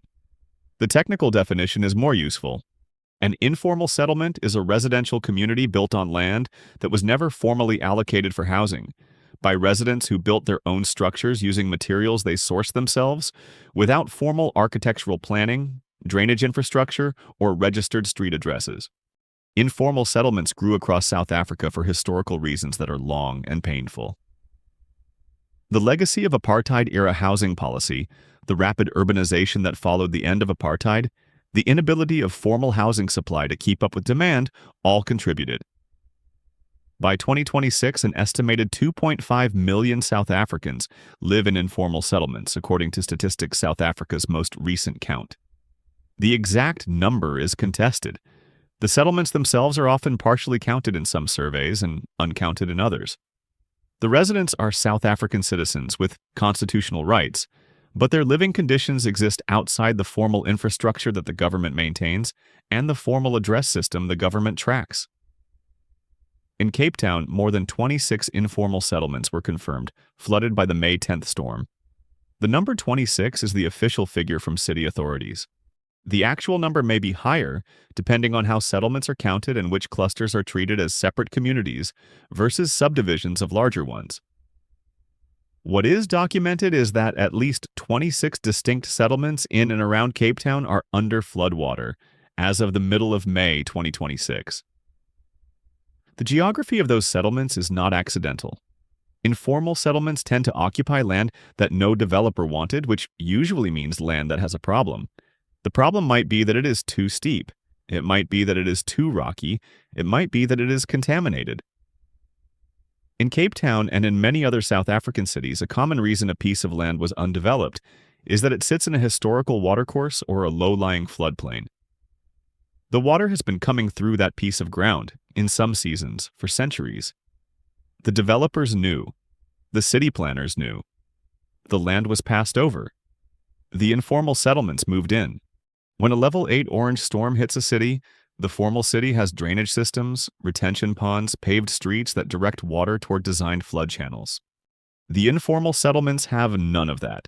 The technical definition is more useful. An informal settlement is a residential community built on land that was never formally allocated for housing, by residents who built their own structures using materials they sourced themselves, without formal architectural planning, drainage infrastructure, or registered street addresses. Informal settlements grew across South Africa for historical reasons that are long and painful. The legacy of apartheid-era housing policy, the rapid urbanization that followed the end of apartheid, the inability of formal housing supply to keep up with demand all contributed. By 2026, an estimated 2.5 million South Africans live in informal settlements, according to Statistics South Africa's most recent count. The exact number is contested. The settlements themselves are often partially counted in some surveys and uncounted in others. The residents are South African citizens with constitutional rights, but their living conditions exist outside the formal infrastructure that the government maintains and the formal address system the government tracks. In Cape Town, more than 26 informal settlements were confirmed, flooded by the May 10th storm. The number 26 is the official figure from city authorities. The actual number may be higher, depending on how settlements are counted and which clusters are treated as separate communities versus subdivisions of larger ones. What is documented is that at least 26 distinct settlements in and around Cape Town are under floodwater as of the middle of May 2026. The geography of those settlements is not accidental. Informal settlements tend to occupy land that no developer wanted, which usually means land that has a problem. The problem might be that it is too steep. It might be that it is too rocky. It might be that it is contaminated. In Cape Town and in many other South African cities, a common reason a piece of land was undeveloped is that it sits in a historical watercourse or a low-lying floodplain. The water has been coming through that piece of ground, in some seasons, for centuries. The developers knew. The city planners knew. The land was passed over. The informal settlements moved in. When a level 8 orange storm hits a city, the formal city has drainage systems, retention ponds, paved streets that direct water toward designed flood channels. The informal settlements have none of that.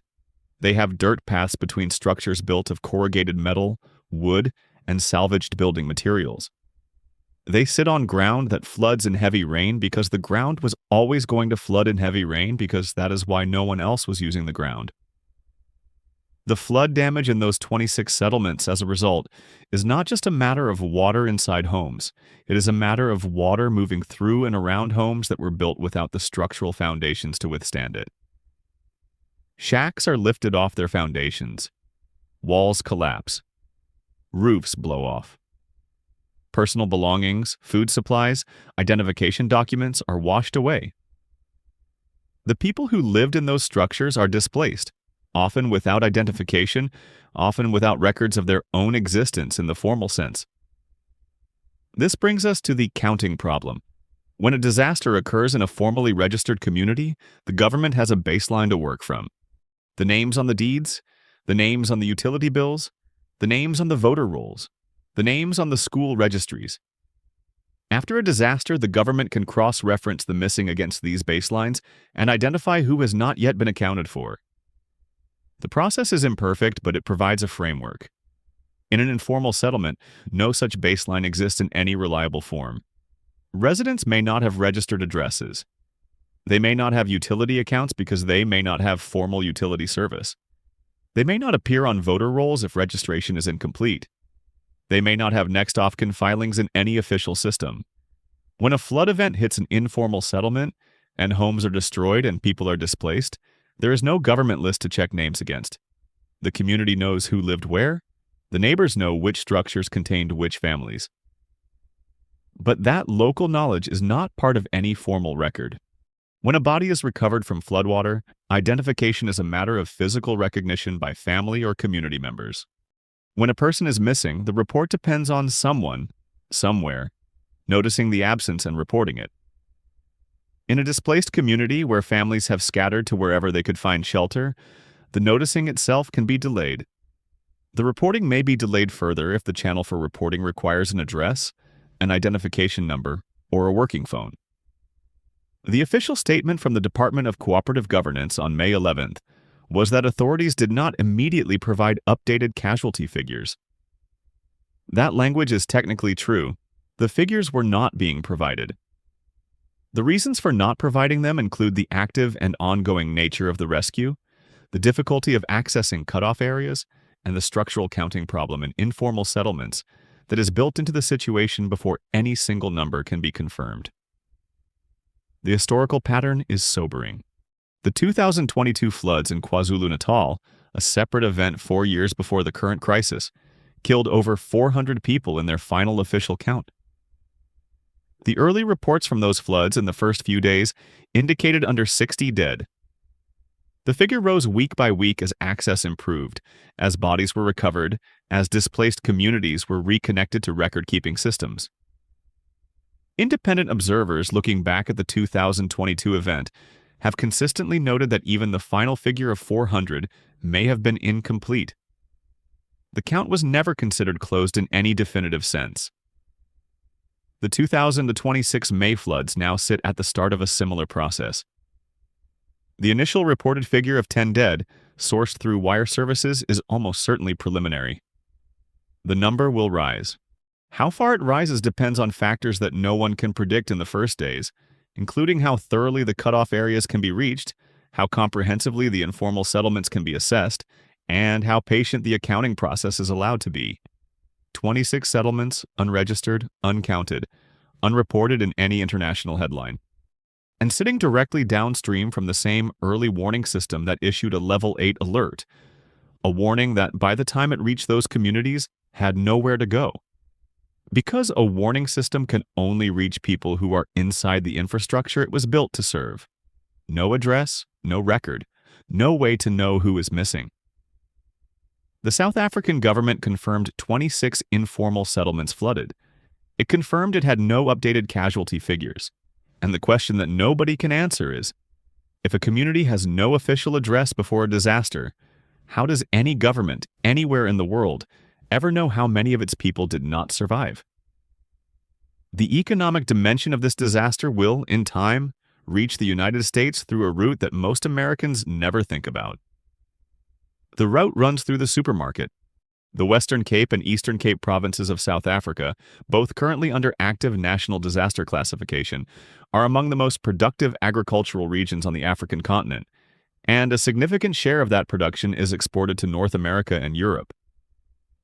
They have dirt paths between structures built of corrugated metal, wood, and salvaged building materials. They sit on ground that floods in heavy rain because the ground was always going to flood in heavy rain because that is why no one else was using the ground. The flood damage in those 26 settlements as a result is not just a matter of water inside homes. It is a matter of water moving through and around homes that were built without the structural foundations to withstand it. Shacks are lifted off their foundations. Walls collapse. Roofs blow off. Personal belongings, food supplies, identification documents are washed away. The people who lived in those structures are displaced, often without identification, often without records of their own existence in the formal sense. This brings us to the counting problem. When a disaster occurs in a formally registered community, the government has a baseline to work from. The names on the deeds, the names on the utility bills, the names on the voter rolls, the names on the school registries. After a disaster, the government can cross-reference the missing against these baselines and identify who has not yet been accounted for. The process is imperfect, but it provides a framework. In an informal settlement, no such baseline exists in any reliable form. Residents may not have registered addresses. They may not have utility accounts because they may not have formal utility service. They may not appear on voter rolls if registration is incomplete. They may not have next of kin filings in any official system. When a flood event hits an informal settlement and homes are destroyed and people are displaced, there is no government list to check names against. The community knows who lived where. The neighbors know which structures contained which families. But that local knowledge is not part of any formal record. When a body is recovered from floodwater, identification is a matter of physical recognition by family or community members. When a person is missing, the report depends on someone, somewhere, noticing the absence and reporting it. In a displaced community where families have scattered to wherever they could find shelter, the noticing itself can be delayed. The reporting may be delayed further if the channel for reporting requires an address, an identification number, or a working phone. The official statement from the Department of Cooperative Governance on May 11th was that authorities did not immediately provide updated casualty figures. That language is technically true. The figures were not being provided. The reasons for not providing them include the active and ongoing nature of the rescue, the difficulty of accessing cutoff areas, and the structural counting problem in informal settlements that is built into the situation before any single number can be confirmed. The historical pattern is sobering. The 2022 floods in KwaZulu-Natal, a separate event 4 years before the current crisis, killed over 400 people in their final official count. The early reports from those floods in the first few days indicated under 60 dead. The figure rose week by week as access improved, as bodies were recovered, as displaced communities were reconnected to record-keeping systems. Independent observers looking back at the 2022 event have consistently noted that even the final figure of 400 may have been incomplete. The count was never considered closed in any definitive sense. The 2026 May floods now sit at the start of a similar process. The initial reported figure of 10 dead, sourced through wire services, is almost certainly preliminary. The number will rise. How far it rises depends on factors that no one can predict in the first days, including how thoroughly the cutoff areas can be reached, how comprehensively the informal settlements can be assessed, and how patient the accounting process is allowed to be. 26 settlements, unregistered, uncounted, unreported in any international headline. And sitting directly downstream from the same early warning system that issued a Level 8 alert, a warning that by the time it reached those communities had nowhere to go. Because a warning system can only reach people who are inside the infrastructure it was built to serve. No address, no record, no way to know who is missing. The South African government confirmed 26 informal settlements flooded. It confirmed it had no updated casualty figures. And the question that nobody can answer is, if a community has no official address before a disaster, how does any government anywhere in the world ever know how many of its people did not survive? The economic dimension of this disaster will, in time, reach the United States through a route that most Americans never think about. The route runs through the supermarket. The Western Cape and Eastern Cape provinces of South Africa, both currently under active national disaster classification, are among the most productive agricultural regions on the African continent, and a significant share of that production is exported to North America and Europe.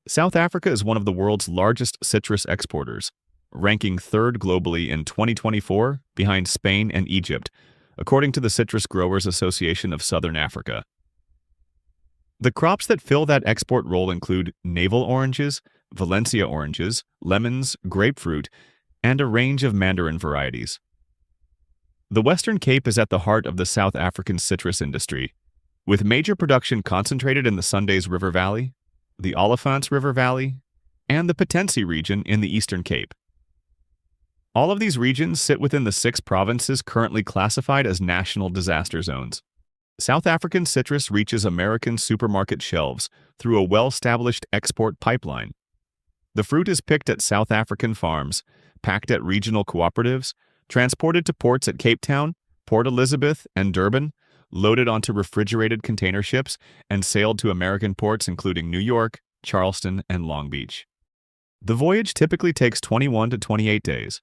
South Africa is one of the world's largest citrus exporters, ranking third globally in 2024 behind Spain and Egypt, according to the Citrus Growers Association of Southern Africa. The crops that fill that export role include navel oranges, Valencia oranges, lemons, grapefruit, and a range of mandarin varieties. The Western Cape is at the heart of the South African citrus industry, with major production concentrated in the Sundays River Valley, the Olifants River Valley, and the Potensi region in the Eastern Cape. All of these regions sit within the 6 provinces currently classified as national disaster zones. South African citrus reaches American supermarket shelves through a well-established export pipeline. The fruit is picked at South African farms, packed at regional cooperatives, transported to ports at Cape Town, Port Elizabeth, and Durban, loaded onto refrigerated container ships, and sailed to American ports including New York, Charleston, and Long Beach. The voyage typically takes 21 to 28 days.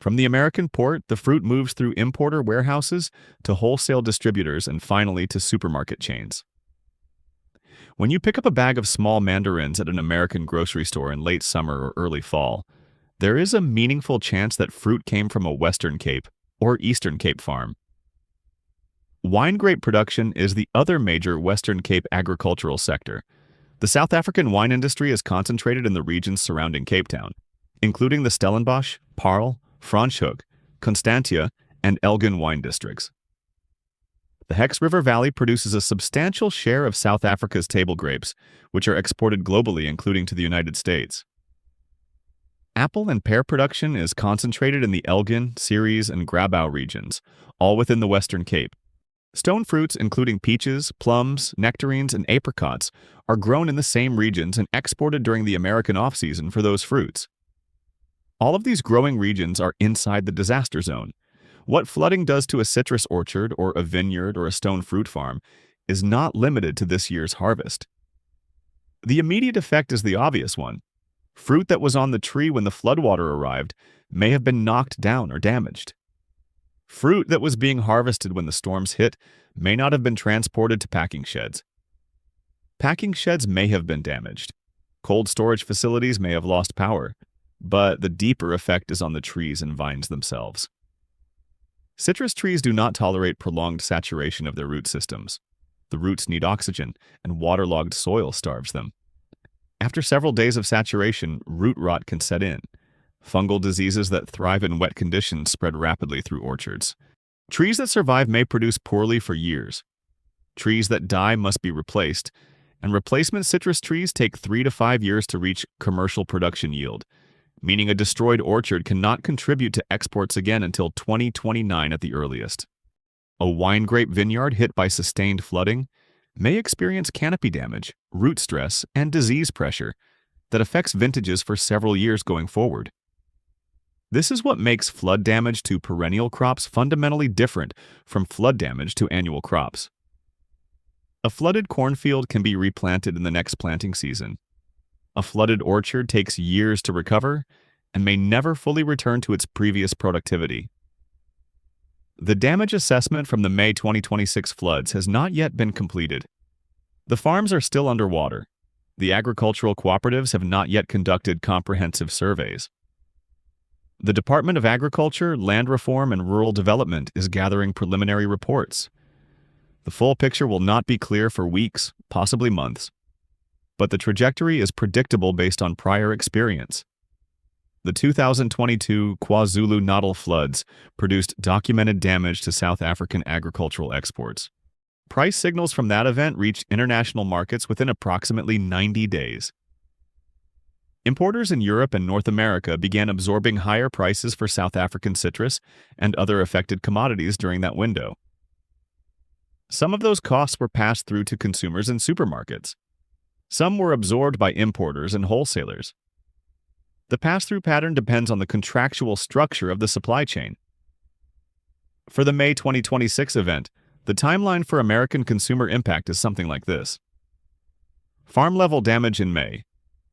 From the American port, the fruit moves through importer warehouses to wholesale distributors and finally to supermarket chains. When you pick up a bag of small mandarins at an American grocery store in late summer or early fall, there is a meaningful chance that fruit came from a Western Cape or Eastern Cape farm. Wine grape production is the other major Western Cape agricultural sector. The South African wine industry is concentrated in the regions surrounding Cape Town, including the Stellenbosch, Paarl, Franschhoek, Constantia, and Elgin wine districts. The Hex River Valley produces a substantial share of South Africa's table grapes, which are exported globally, including to the United States. Apple and pear production is concentrated in the Elgin, Ceres, and Grabouw regions, all within the Western Cape. Stone fruits, including peaches, plums, nectarines, and apricots, are grown in the same regions and exported during the American off-season for those fruits. All of these growing regions are inside the disaster zone. What flooding does to a citrus orchard or a vineyard or a stone fruit farm is not limited to this year's harvest. The immediate effect is the obvious one. Fruit that was on the tree when the floodwater arrived may have been knocked down or damaged. Fruit that was being harvested when the storms hit may not have been transported to packing sheds. Packing sheds may have been damaged. Cold storage facilities may have lost power. But the deeper effect is on the trees and vines themselves. Citrus trees do not tolerate prolonged saturation of their root systems. The roots need oxygen, and waterlogged soil starves them. After several days of saturation, root rot can set in. Fungal diseases that thrive in wet conditions spread rapidly through orchards. Trees that survive may produce poorly for years. Trees that die must be replaced, and replacement citrus trees take 3 to 5 years to reach commercial production yield, meaning a destroyed orchard cannot contribute to exports again until 2029 at the earliest. A wine grape vineyard hit by sustained flooding may experience canopy damage, root stress, and disease pressure that affects vintages for several years going forward. This is what makes flood damage to perennial crops fundamentally different from flood damage to annual crops. A flooded cornfield can be replanted in the next planting season. A flooded orchard takes years to recover and may never fully return to its previous productivity. The damage assessment from the May 2026 floods has not yet been completed. The farms are still underwater. The agricultural cooperatives have not yet conducted comprehensive surveys. The Department of Agriculture, Land Reform, and Rural Development is gathering preliminary reports. The full picture will not be clear for weeks, possibly months. But the trajectory is predictable based on prior experience. The 2022 KwaZulu-Natal floods produced documented damage to South African agricultural exports. Price signals from that event reached international markets within approximately 90 days. Importers in Europe and North America began absorbing higher prices for South African citrus and other affected commodities during that window. Some of those costs were passed through to consumers in supermarkets. Some were absorbed by importers and wholesalers. The pass-through pattern depends on the contractual structure of the supply chain. For the May 2026 event, the timeline for American consumer impact is something like this. Farm-level damage in May.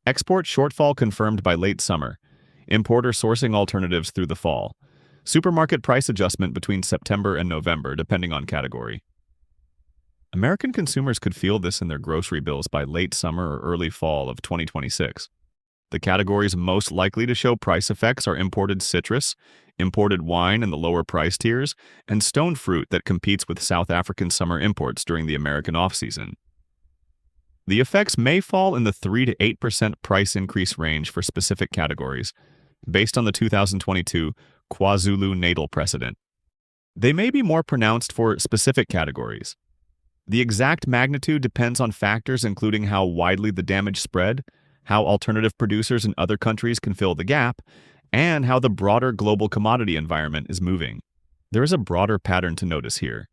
Export shortfall confirmed by late summer. Importer sourcing alternatives through the fall. Supermarket price adjustment between September and November, depending on category. American consumers could feel this in their grocery bills by late summer or early fall of 2026. The categories most likely to show price effects are imported citrus, imported wine in the lower price tiers, and stone fruit that competes with South African summer imports during the American off-season. The effects may fall in the 3 to 8% price increase range for specific categories, based on the 2022 KwaZulu-Natal precedent. They may be more pronounced for specific categories. The exact magnitude depends on factors including how widely the damage spread, how alternative producers in other countries can fill the gap, and how the broader global commodity environment is moving. There is a broader pattern to notice here.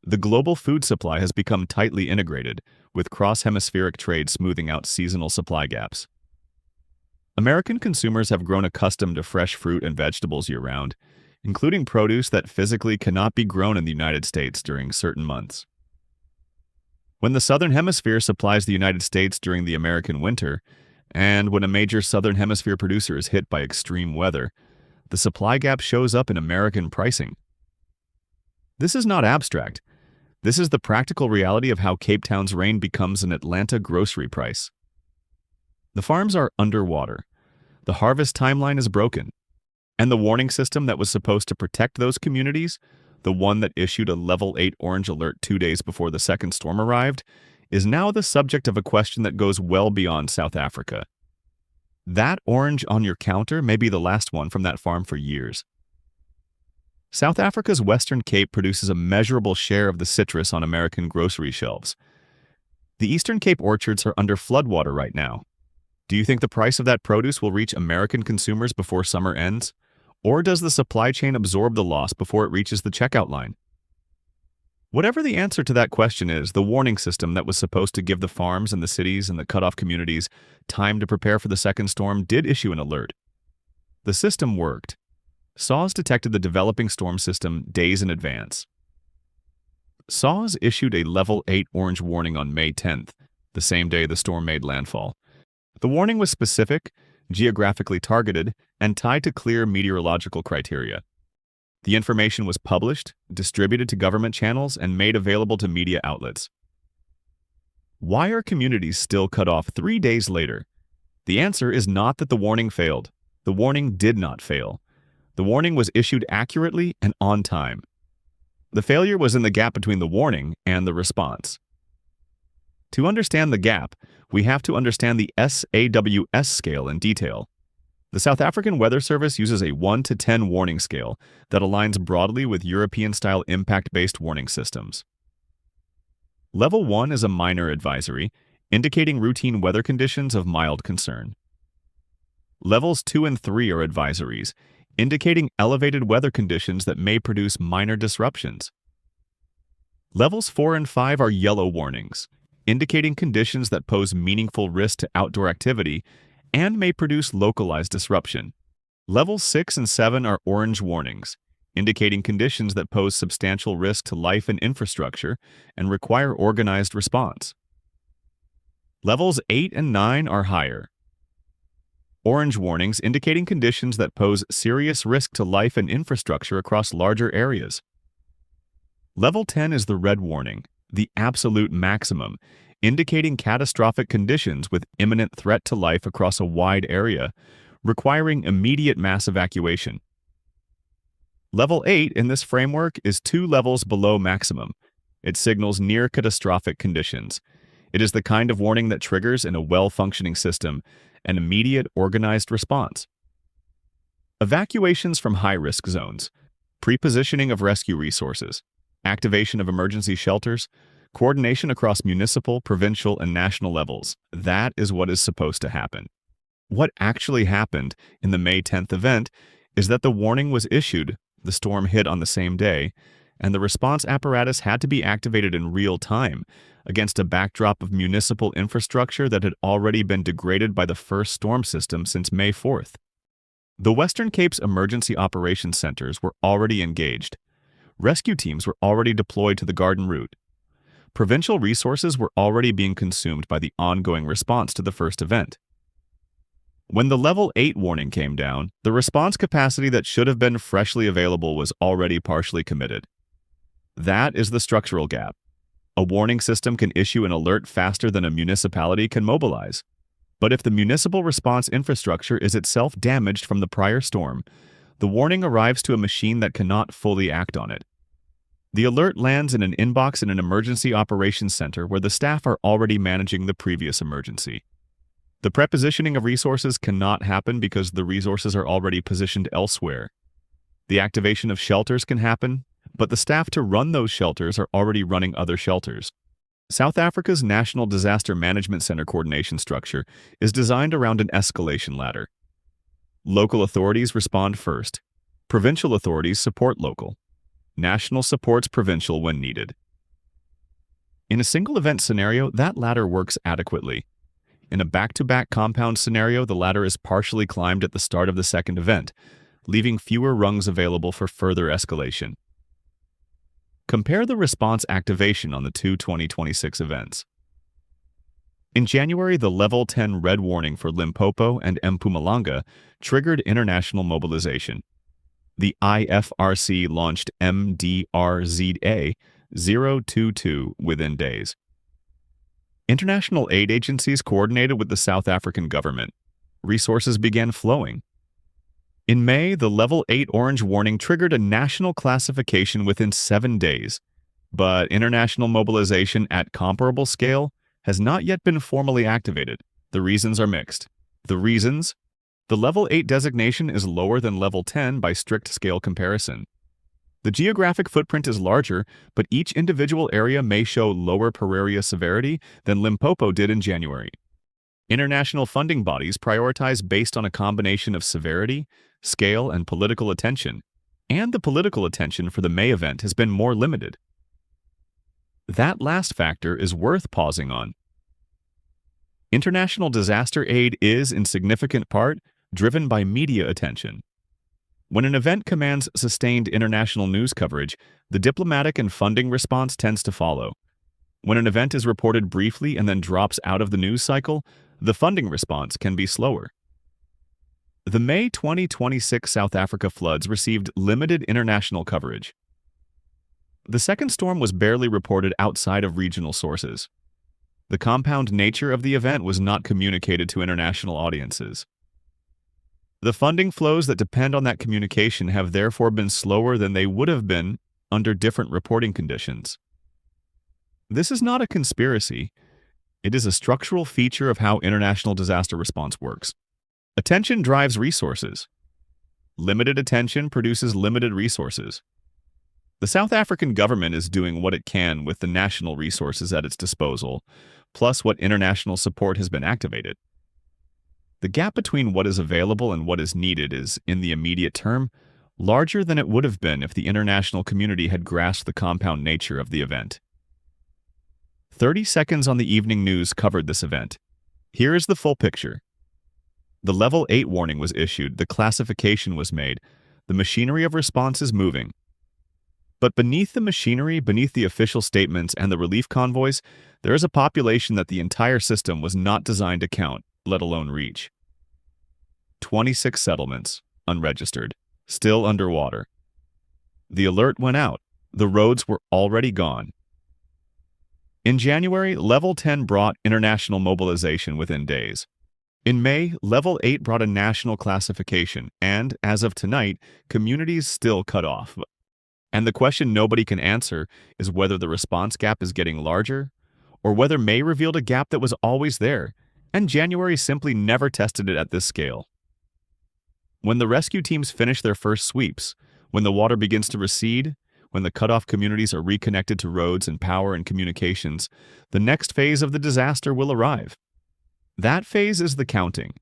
The global food supply has become tightly integrated, with cross-hemispheric trade smoothing out seasonal supply gaps. American consumers have grown accustomed to fresh fruit and vegetables year-round, including produce that physically cannot be grown in the United States during certain months. When the Southern Hemisphere supplies the United States during the American winter, and when a major Southern Hemisphere producer is hit by extreme weather, the supply gap shows up in American pricing. This is not abstract. This is the practical reality of how Cape Town's rain becomes an Atlanta grocery price. The farms are underwater. The harvest timeline is broken. And the warning system that was supposed to protect those communities, the one that issued a level 8 orange alert 2 days before the second storm arrived, is now the subject of a question that goes well beyond South Africa. That orange on your counter may be the last one from that farm for years. South Africa's Western Cape produces a measurable share of the citrus on American grocery shelves. The Eastern Cape orchards are under floodwater right now. Do you think the price of that produce will reach American consumers before summer ends? Or does the supply chain absorb the loss before it reaches the checkout line? Whatever the answer to that question is, the warning system that was supposed to give the farms and the cities and the cut-off communities time to prepare for the second storm did issue an alert. The system worked. SAWS detected the developing storm system days in advance. SAWS issued a level 8 orange warning on May 10th, the same day the storm made landfall. The warning was specific, geographically targeted, and tied to clear meteorological criteria. The information was published, distributed to government channels, and made available to media outlets. Why are communities still cut off 3 days later? The answer is not that the warning failed. The warning did not fail. The warning was issued accurately and on time. The failure was in the gap between the warning and the response. To understand the gap, we have to understand the SAWS scale in detail. The South African Weather Service uses a 1 to 10 warning scale that aligns broadly with European-style impact-based warning systems. Level 1 is a minor advisory, indicating routine weather conditions of mild concern. Levels 2 and 3 are advisories, indicating elevated weather conditions that may produce minor disruptions. Levels 4 and 5 are yellow warnings, indicating conditions that pose meaningful risk to outdoor activity and may produce localized disruption. Levels 6 and 7 are orange warnings, indicating conditions that pose substantial risk to life and infrastructure and require organized response. Levels 8 and 9 are higher. Orange warnings indicating conditions that pose serious risk to life and infrastructure across larger areas. Level 10 is the red warning, the absolute maximum, indicating catastrophic conditions with imminent threat to life across a wide area, requiring immediate mass evacuation. Level 8 in this framework is 2 levels below maximum. It signals near catastrophic conditions. It is the kind of warning that triggers in a well-functioning system an immediate organized response. Evacuations from high-risk zones, pre-positioning of rescue resources, activation of emergency shelters, coordination across municipal, provincial, and national levels. That is what is supposed to happen. What actually happened in the May 10th event is that the warning was issued, the storm hit on the same day, and the response apparatus had to be activated in real time against a backdrop of municipal infrastructure that had already been degraded by the first storm system since May 4th. The Western Cape's emergency operations centers were already engaged. Rescue teams were already deployed to the Garden route. Provincial resources were already being consumed by the ongoing response to the first event. When the Level 8 warning came down, the response capacity that should have been freshly available was already partially committed. That is the structural gap. A warning system can issue an alert faster than a municipality can mobilize. But if the municipal response infrastructure is itself damaged from the prior storm, the warning arrives to a machine that cannot fully act on it. The alert lands in an inbox in an emergency operations center where the staff are already managing the previous emergency. The prepositioning of resources cannot happen because the resources are already positioned elsewhere. The activation of shelters can happen, but the staff to run those shelters are already running other shelters. South Africa's National Disaster Management Center coordination structure is designed around an escalation ladder. Local authorities respond first. Provincial authorities support local. National supports provincial when needed. In a single event scenario, that ladder works adequately. In a back-to-back compound scenario, the ladder is partially climbed at the start of the second event, leaving fewer rungs available for further escalation. Compare the response activation on the two 2026 events. In January, the Level 10 red warning for Limpopo and Mpumalanga triggered international mobilization. The IFRC launched MDRZA 022 within days. International aid agencies coordinated with the South African government. Resources began flowing. In May, the Level 8 orange warning triggered a national classification within 7 days, but international mobilization at comparable scale has not yet been formally activated. The reasons are mixed. The reasons: the Level 8 designation is lower than Level 10 by strict scale comparison. The geographic footprint is larger, but each individual area may show lower per area severity than Limpopo did in January. International funding bodies prioritize based on a combination of severity, scale, and political attention, and the political attention for the May event has been more limited. That last factor is worth pausing on. International disaster aid is, in significant part, driven by media attention. When an event commands sustained international news coverage, the diplomatic and funding response tends to follow. When an event is reported briefly and then drops out of the news cycle, the funding response can be slower. The May 2026 South Africa floods received limited international coverage. The second storm was barely reported outside of regional sources. The compound nature of the event was not communicated to international audiences. The funding flows that depend on that communication have therefore been slower than they would have been under different reporting conditions. This is not a conspiracy. It is a structural feature of how international disaster response works. Attention drives resources. Limited attention produces limited resources. The South African government is doing what it can with the national resources at its disposal, plus what international support has been activated. The gap between what is available and what is needed is, in the immediate term, larger than it would have been if the international community had grasped the compound nature of the event. 30 seconds on the evening news covered this event. Here is the full picture. The Level 8 warning was issued, the classification was made, the machinery of response is moving. But beneath the machinery, beneath the official statements and the relief convoys, there is a population that the entire system was not designed to count, let alone reach. 26 settlements, unregistered, still underwater. The alert went out. The roads were already gone. In January, Level 10 brought international mobilization within days. In May, Level 8 brought a national classification, and, as of tonight, communities still cut off. And the question nobody can answer is whether the response gap is getting larger, or whether May revealed a gap that was always there, and January simply never tested it at this scale. When the rescue teams finish their first sweeps, when the water begins to recede, when the cut-off communities are reconnected to roads and power and communications, the next phase of the disaster will arrive. That phase is the counting.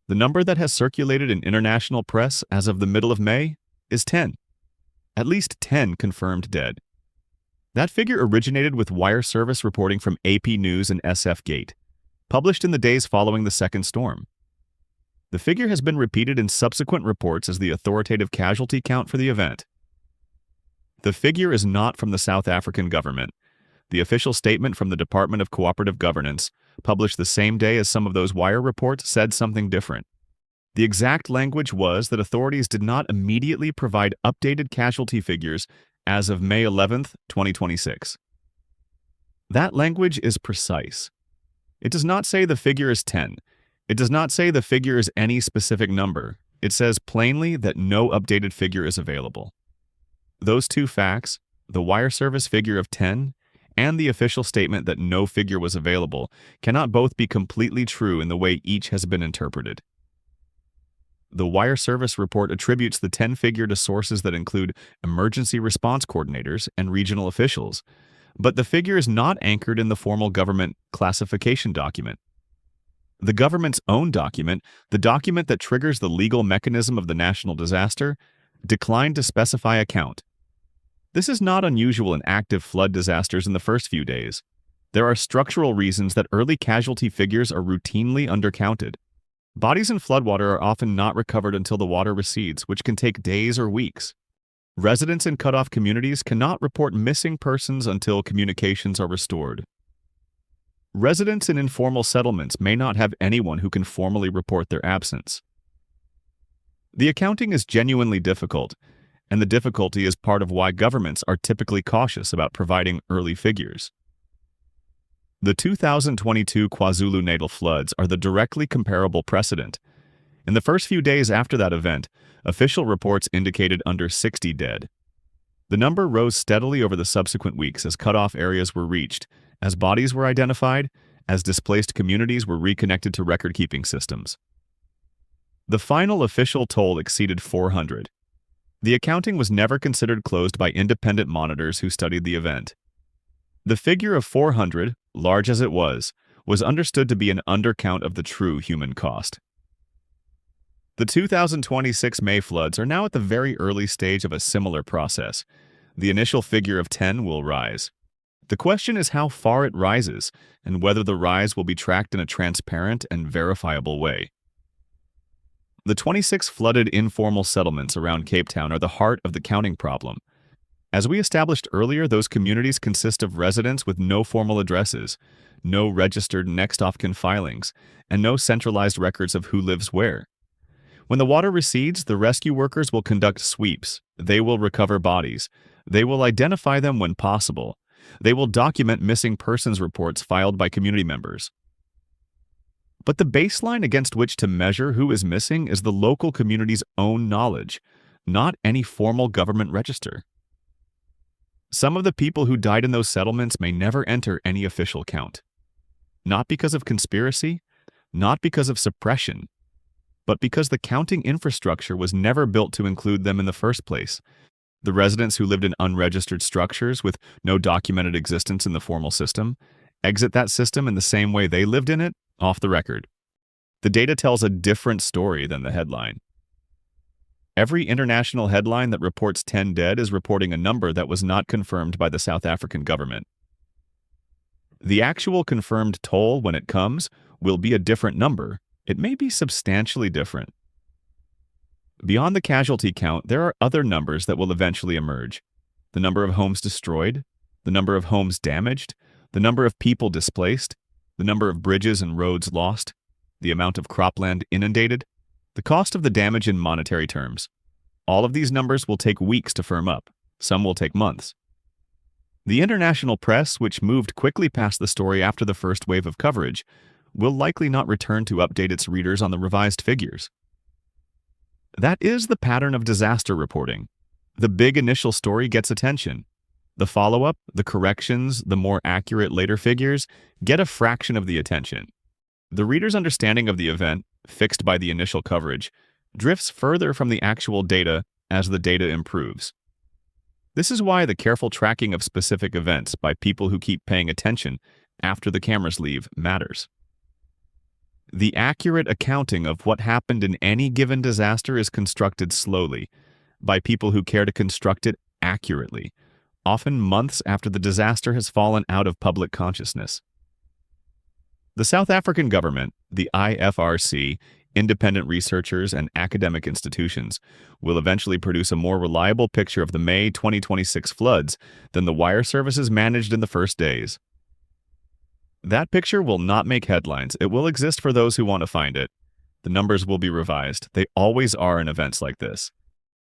The number that has circulated in international press as of the middle of May is 10. At least 10 confirmed dead. That figure originated with wire service reporting from AP News and SF Gate, published in the days following the second storm. The figure has been repeated in subsequent reports as the authoritative casualty count for the event. The figure is not from the South African government. The official statement from the Department of Cooperative Governance, published the same day as some of those wire reports, said something different. The exact language was that authorities did not immediately provide updated casualty figures as of May 11, 2026. That language is precise. It does not say the figure is 10. It does not say the figure is any specific number. It says plainly that no updated figure is available. Those two facts, the wire service figure of 10 and the official statement that no figure was available, cannot both be completely true in the way each has been interpreted. The wire service report attributes the 10 figure to sources that include emergency response coordinators and regional officials, but the figure is not anchored in the formal government classification document. The government's own document, the document that triggers the legal mechanism of the national disaster, declined to specify a count. This is not unusual in active flood disasters in the first few days. There are structural reasons that early casualty figures are routinely undercounted. Bodies in floodwater are often not recovered until the water recedes, which can take days or weeks. Residents in cut-off communities cannot report missing persons until communications are restored. Residents in informal settlements may not have anyone who can formally report their absence. The accounting is genuinely difficult, and the difficulty is part of why governments are typically cautious about providing early figures. The 2022 KwaZulu-Natal floods are the directly comparable precedent. In the first few days after that event, official reports indicated under 60 dead. The number rose steadily over the subsequent weeks as cut-off areas were reached, as bodies were identified, as displaced communities were reconnected to record-keeping systems. The final official toll exceeded 400. The accounting was never considered closed by independent monitors who studied the event. The figure of 400, large as it was understood to be an undercount of the true human cost. The 2026 May floods are now at the very early stage of a similar process. The initial figure of 10 will rise. The question is how far it rises, and whether the rise will be tracked in a transparent and verifiable way. The 26 flooded informal settlements around Cape Town are the heart of the counting problem. As we established earlier, those communities consist of residents with no formal addresses, no registered next-of-kin filings, and no centralized records of who lives where. When the water recedes, the rescue workers will conduct sweeps. They will recover bodies. They will identify them when possible. They will document missing persons reports filed by community members. But the baseline against which to measure who is missing is the local community's own knowledge, not any formal government register. Some of the people who died in those settlements may never enter any official count. Not because of conspiracy, not because of suppression, but because the counting infrastructure was never built to include them in the first place. The residents who lived in unregistered structures with no documented existence in the formal system exit that system in the same way they lived in it, off the record. The data tells a different story than the headline. Every international headline that reports 10 dead is reporting a number that was not confirmed by the South African government. The actual confirmed toll, when it comes, will be a different number. It may be substantially different. Beyond the casualty count, there are other numbers that will eventually emerge. The number of homes destroyed, the number of homes damaged, the number of people displaced, the number of bridges and roads lost, the amount of cropland inundated, the cost of the damage in monetary terms. All of these numbers will take weeks to firm up. Some will take months. The international press, which moved quickly past the story after the first wave of coverage, will likely not return to update its readers on the revised figures. That is the pattern of disaster reporting. The big initial story gets attention. The follow-up, the corrections, the more accurate later figures get a fraction of the attention. The reader's understanding of the event, fixed by the initial coverage, drifts further from the actual data as the data improves. This is why the careful tracking of specific events by people who keep paying attention after the cameras leave matters. The accurate accounting of what happened in any given disaster is constructed slowly, by people who care to construct it accurately, often months after the disaster has fallen out of public consciousness. The South African government, the IFRC, independent researchers, and academic institutions will eventually produce a more reliable picture of the May 2026 floods than the wire services managed in the first days. That picture will not make headlines. It will exist for those who want to find it. The numbers will be revised. They always are in events like this.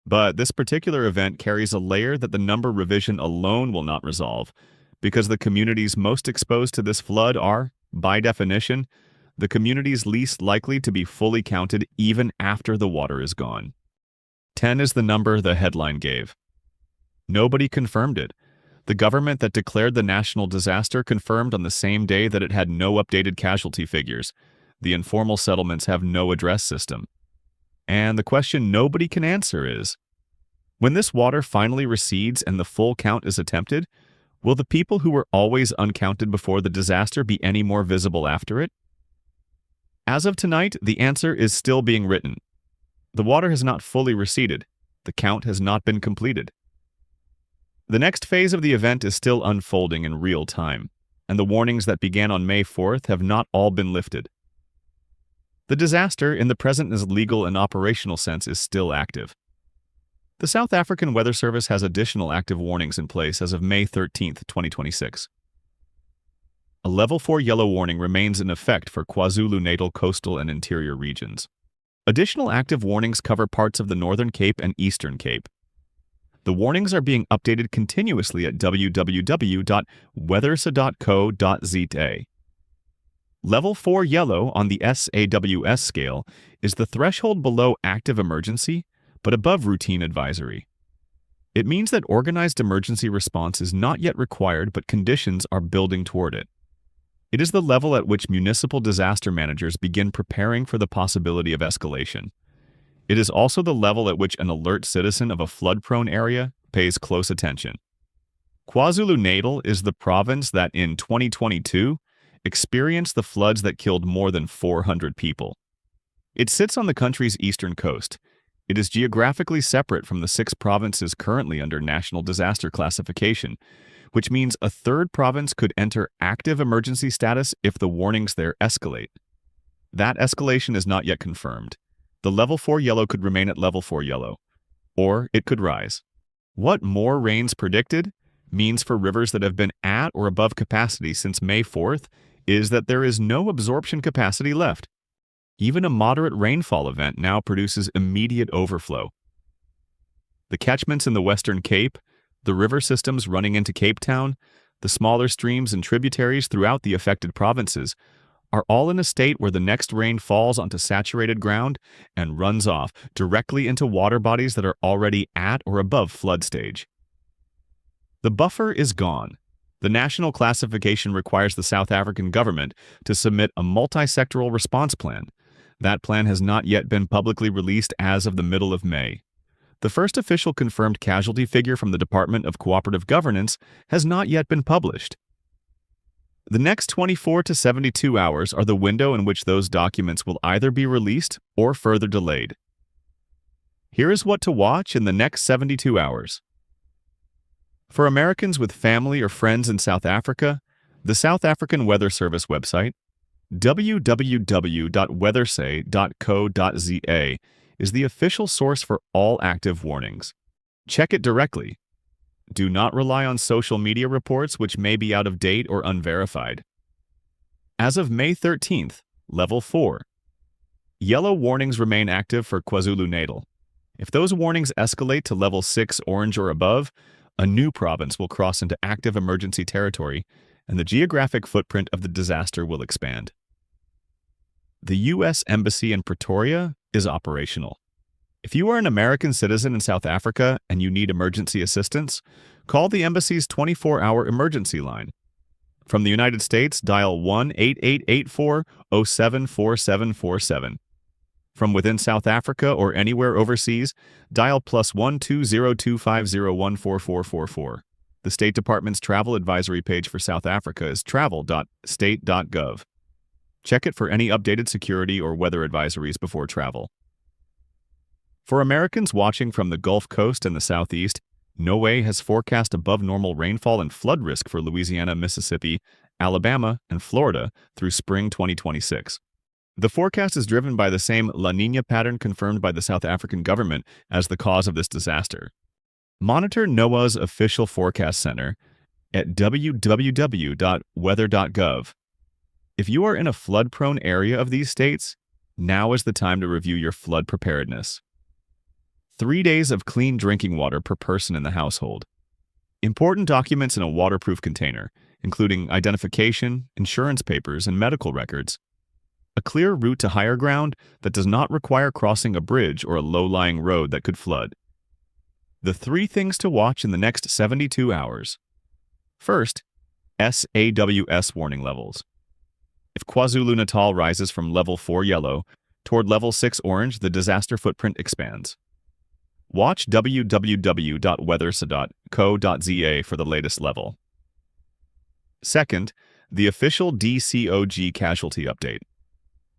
But this particular event carries a layer that the number revision alone will not resolve, because the communities most exposed to this flood are, by definition, the communities least likely to be fully counted even after the water is gone. 10 is the number the headline gave. Nobody confirmed it. The government that declared the national disaster confirmed on the same day that it had no updated casualty figures. The informal settlements have no address system. And the question nobody can answer is, when this water finally recedes and the full count is attempted, will the people who were always uncounted before the disaster be any more visible after it? As of tonight, the answer is still being written. The water has not fully receded. The count has not been completed. The next phase of the event is still unfolding in real time, and the warnings that began on May 4th have not all been lifted. The disaster, in the present as legal and operational sense, is still active. The South African Weather Service has additional active warnings in place as of May 13, 2026. A Level 4 yellow warning remains in effect for KwaZulu-Natal coastal and interior regions. Additional active warnings cover parts of the Northern Cape and Eastern Cape. The warnings are being updated continuously at www.weathersa.co.za. Level 4 yellow on the SAWS scale is the threshold below active emergency, but above routine advisory. It means that organized emergency response is not yet required, but conditions are building toward it. It is the level at which municipal disaster managers begin preparing for the possibility of escalation. It is also the level at which an alert citizen of a flood-prone area pays close attention. KwaZulu-Natal is the province that in 2022 experienced the floods that killed more than 400 people. It sits on the country's eastern coast. It is geographically separate from the 6 provinces currently under national disaster classification, which means a third province could enter active emergency status if the warnings there escalate. That escalation is not yet confirmed. The Level 4 yellow could remain at Level 4 yellow, or it could rise. What more rains predicted means for rivers that have been at or above capacity since May 4th is that there is no absorption capacity left. Even a moderate rainfall event now produces immediate overflow. The catchments in the Western Cape, the river systems running into Cape Town, the smaller streams and tributaries throughout the affected provinces are all in a state where the next rain falls onto saturated ground and runs off directly into water bodies that are already at or above flood stage. The buffer is gone. The national classification requires the South African government to submit a multi-sectoral response plan. That plan has not yet been publicly released as of the middle of May. The first official confirmed casualty figure from the Department of Cooperative Governance has not yet been published. The next 24 to 72 hours are the window in which those documents will either be released or further delayed. Here is what to watch in the next 72 hours. For Americans with family or friends in South Africa, the South African Weather Service website, www.weathersay.co.za, is the official source for all active warnings. Check it directly. Do not rely on social media reports which may be out of date or unverified. As of May 13th, Level 4. Yellow warnings remain active for KwaZulu-Natal. If those warnings escalate to Level 6 orange or above, a new province will cross into active emergency territory, and the geographic footprint of the disaster will expand. The U.S. Embassy in Pretoria is operational. If you are an American citizen in South Africa and you need emergency assistance, call the embassy's 24-hour emergency line. From the United States, dial 1-8884-074747. From within South Africa or anywhere overseas, dial +1 20250144444. The State Department's travel advisory page for South Africa is travel.state.gov. Check it for any updated security or weather advisories before travel. For Americans watching from the Gulf Coast and the Southeast, NOAA has forecast above normal rainfall and flood risk for Louisiana, Mississippi, Alabama, and Florida through spring 2026. The forecast is driven by the same La Niña pattern confirmed by the South African government as the cause of this disaster. Monitor NOAA's official forecast center at www.weather.gov. If you are in a flood-prone area of these states, now is the time to review your flood preparedness. 3 days of clean drinking water per person in the household. Important documents in a waterproof container, including identification, insurance papers, and medical records. A clear route to higher ground that does not require crossing a bridge or a low-lying road that could flood. The 3 things to watch in the next 72 hours. First, SAWS warning levels. If KwaZulu-Natal rises from Level 4 yellow toward Level 6 orange, the disaster footprint expands. Watch www.weathersay.co.za for the latest level. Second, the official DCOG casualty update.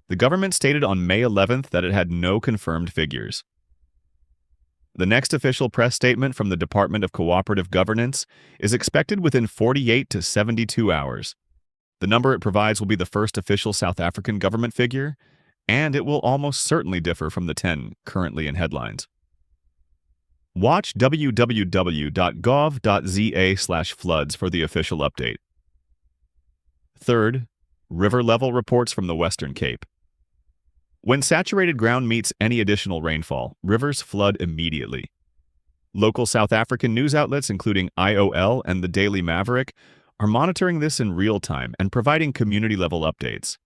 The government stated on May 11th that it had no confirmed figures. The next official press statement from the Department of Cooperative Governance is expected within 48 to 72 hours. The number it provides will be the first official South African government figure, and it will almost certainly differ from the 10 currently in headlines. Watch www.gov.za/floods for the official update. Third, river level reports from the Western Cape. When saturated ground meets any additional rainfall, rivers flood immediately. Local South African news outlets, including IOL and the Daily Maverick, are monitoring this in real time and providing community-level updates.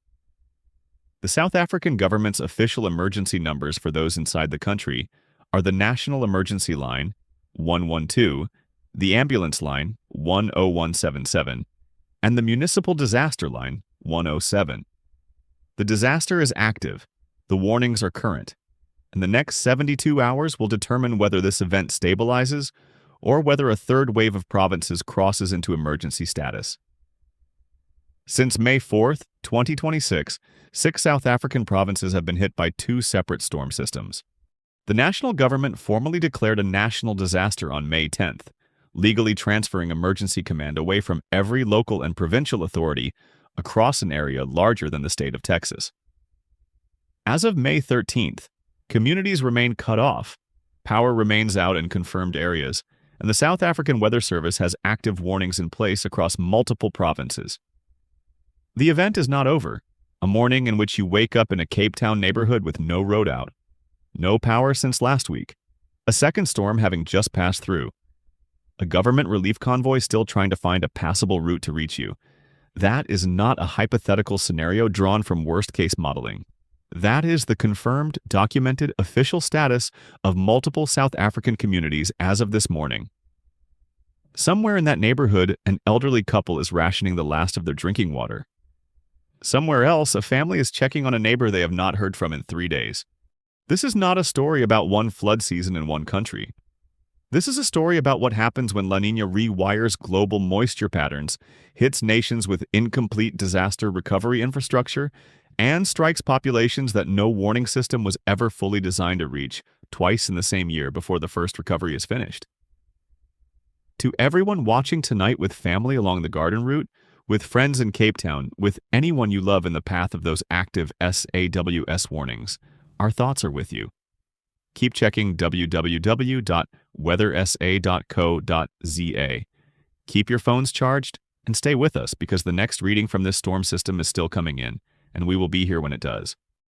The South African government's official emergency numbers for those inside the country are the National Emergency Line, 112, the Ambulance Line, 10177, and the Municipal Disaster Line, 107. The disaster is active, the warnings are current, and the next 72 hours will determine whether this event stabilizes or whether a third wave of provinces crosses into emergency status. Since May 4th, 2026, 6 South African provinces have been hit by 2 separate storm systems. The national government formally declared a national disaster on May 10th, legally transferring emergency command away from every local and provincial authority across an area larger than the state of Texas. As of May 13th, communities remain cut off, power remains out in confirmed areas, and the South African Weather Service has active warnings in place across multiple provinces. The event is not over, a morning in which you wake up in a Cape Town neighborhood with no road out, no power since last week, a second storm having just passed through, a government relief convoy still trying to find a passable route to reach you, That is not a hypothetical scenario drawn from worst-case modeling. That is the confirmed, documented, official status of multiple South African communities as of this morning. Somewhere in that neighborhood, an elderly couple is rationing the last of their drinking water. Somewhere else, a family is checking on a neighbor they have not heard from in 3 days. This is not a story about one flood season in one country. This is a story about what happens when La Niña rewires global moisture patterns, hits nations with incomplete disaster recovery infrastructure, and strikes populations that no warning system was ever fully designed to reach, twice in the same year before the first recovery is finished. To everyone watching tonight with family along the Garden Route, with friends in Cape Town, with anyone you love in the path of those active SAWS warnings, our thoughts are with you. Keep checking www.weathersa.co.za. Keep your phones charged and stay with us because the next reading from this storm system is still coming in, and we will be here when it does.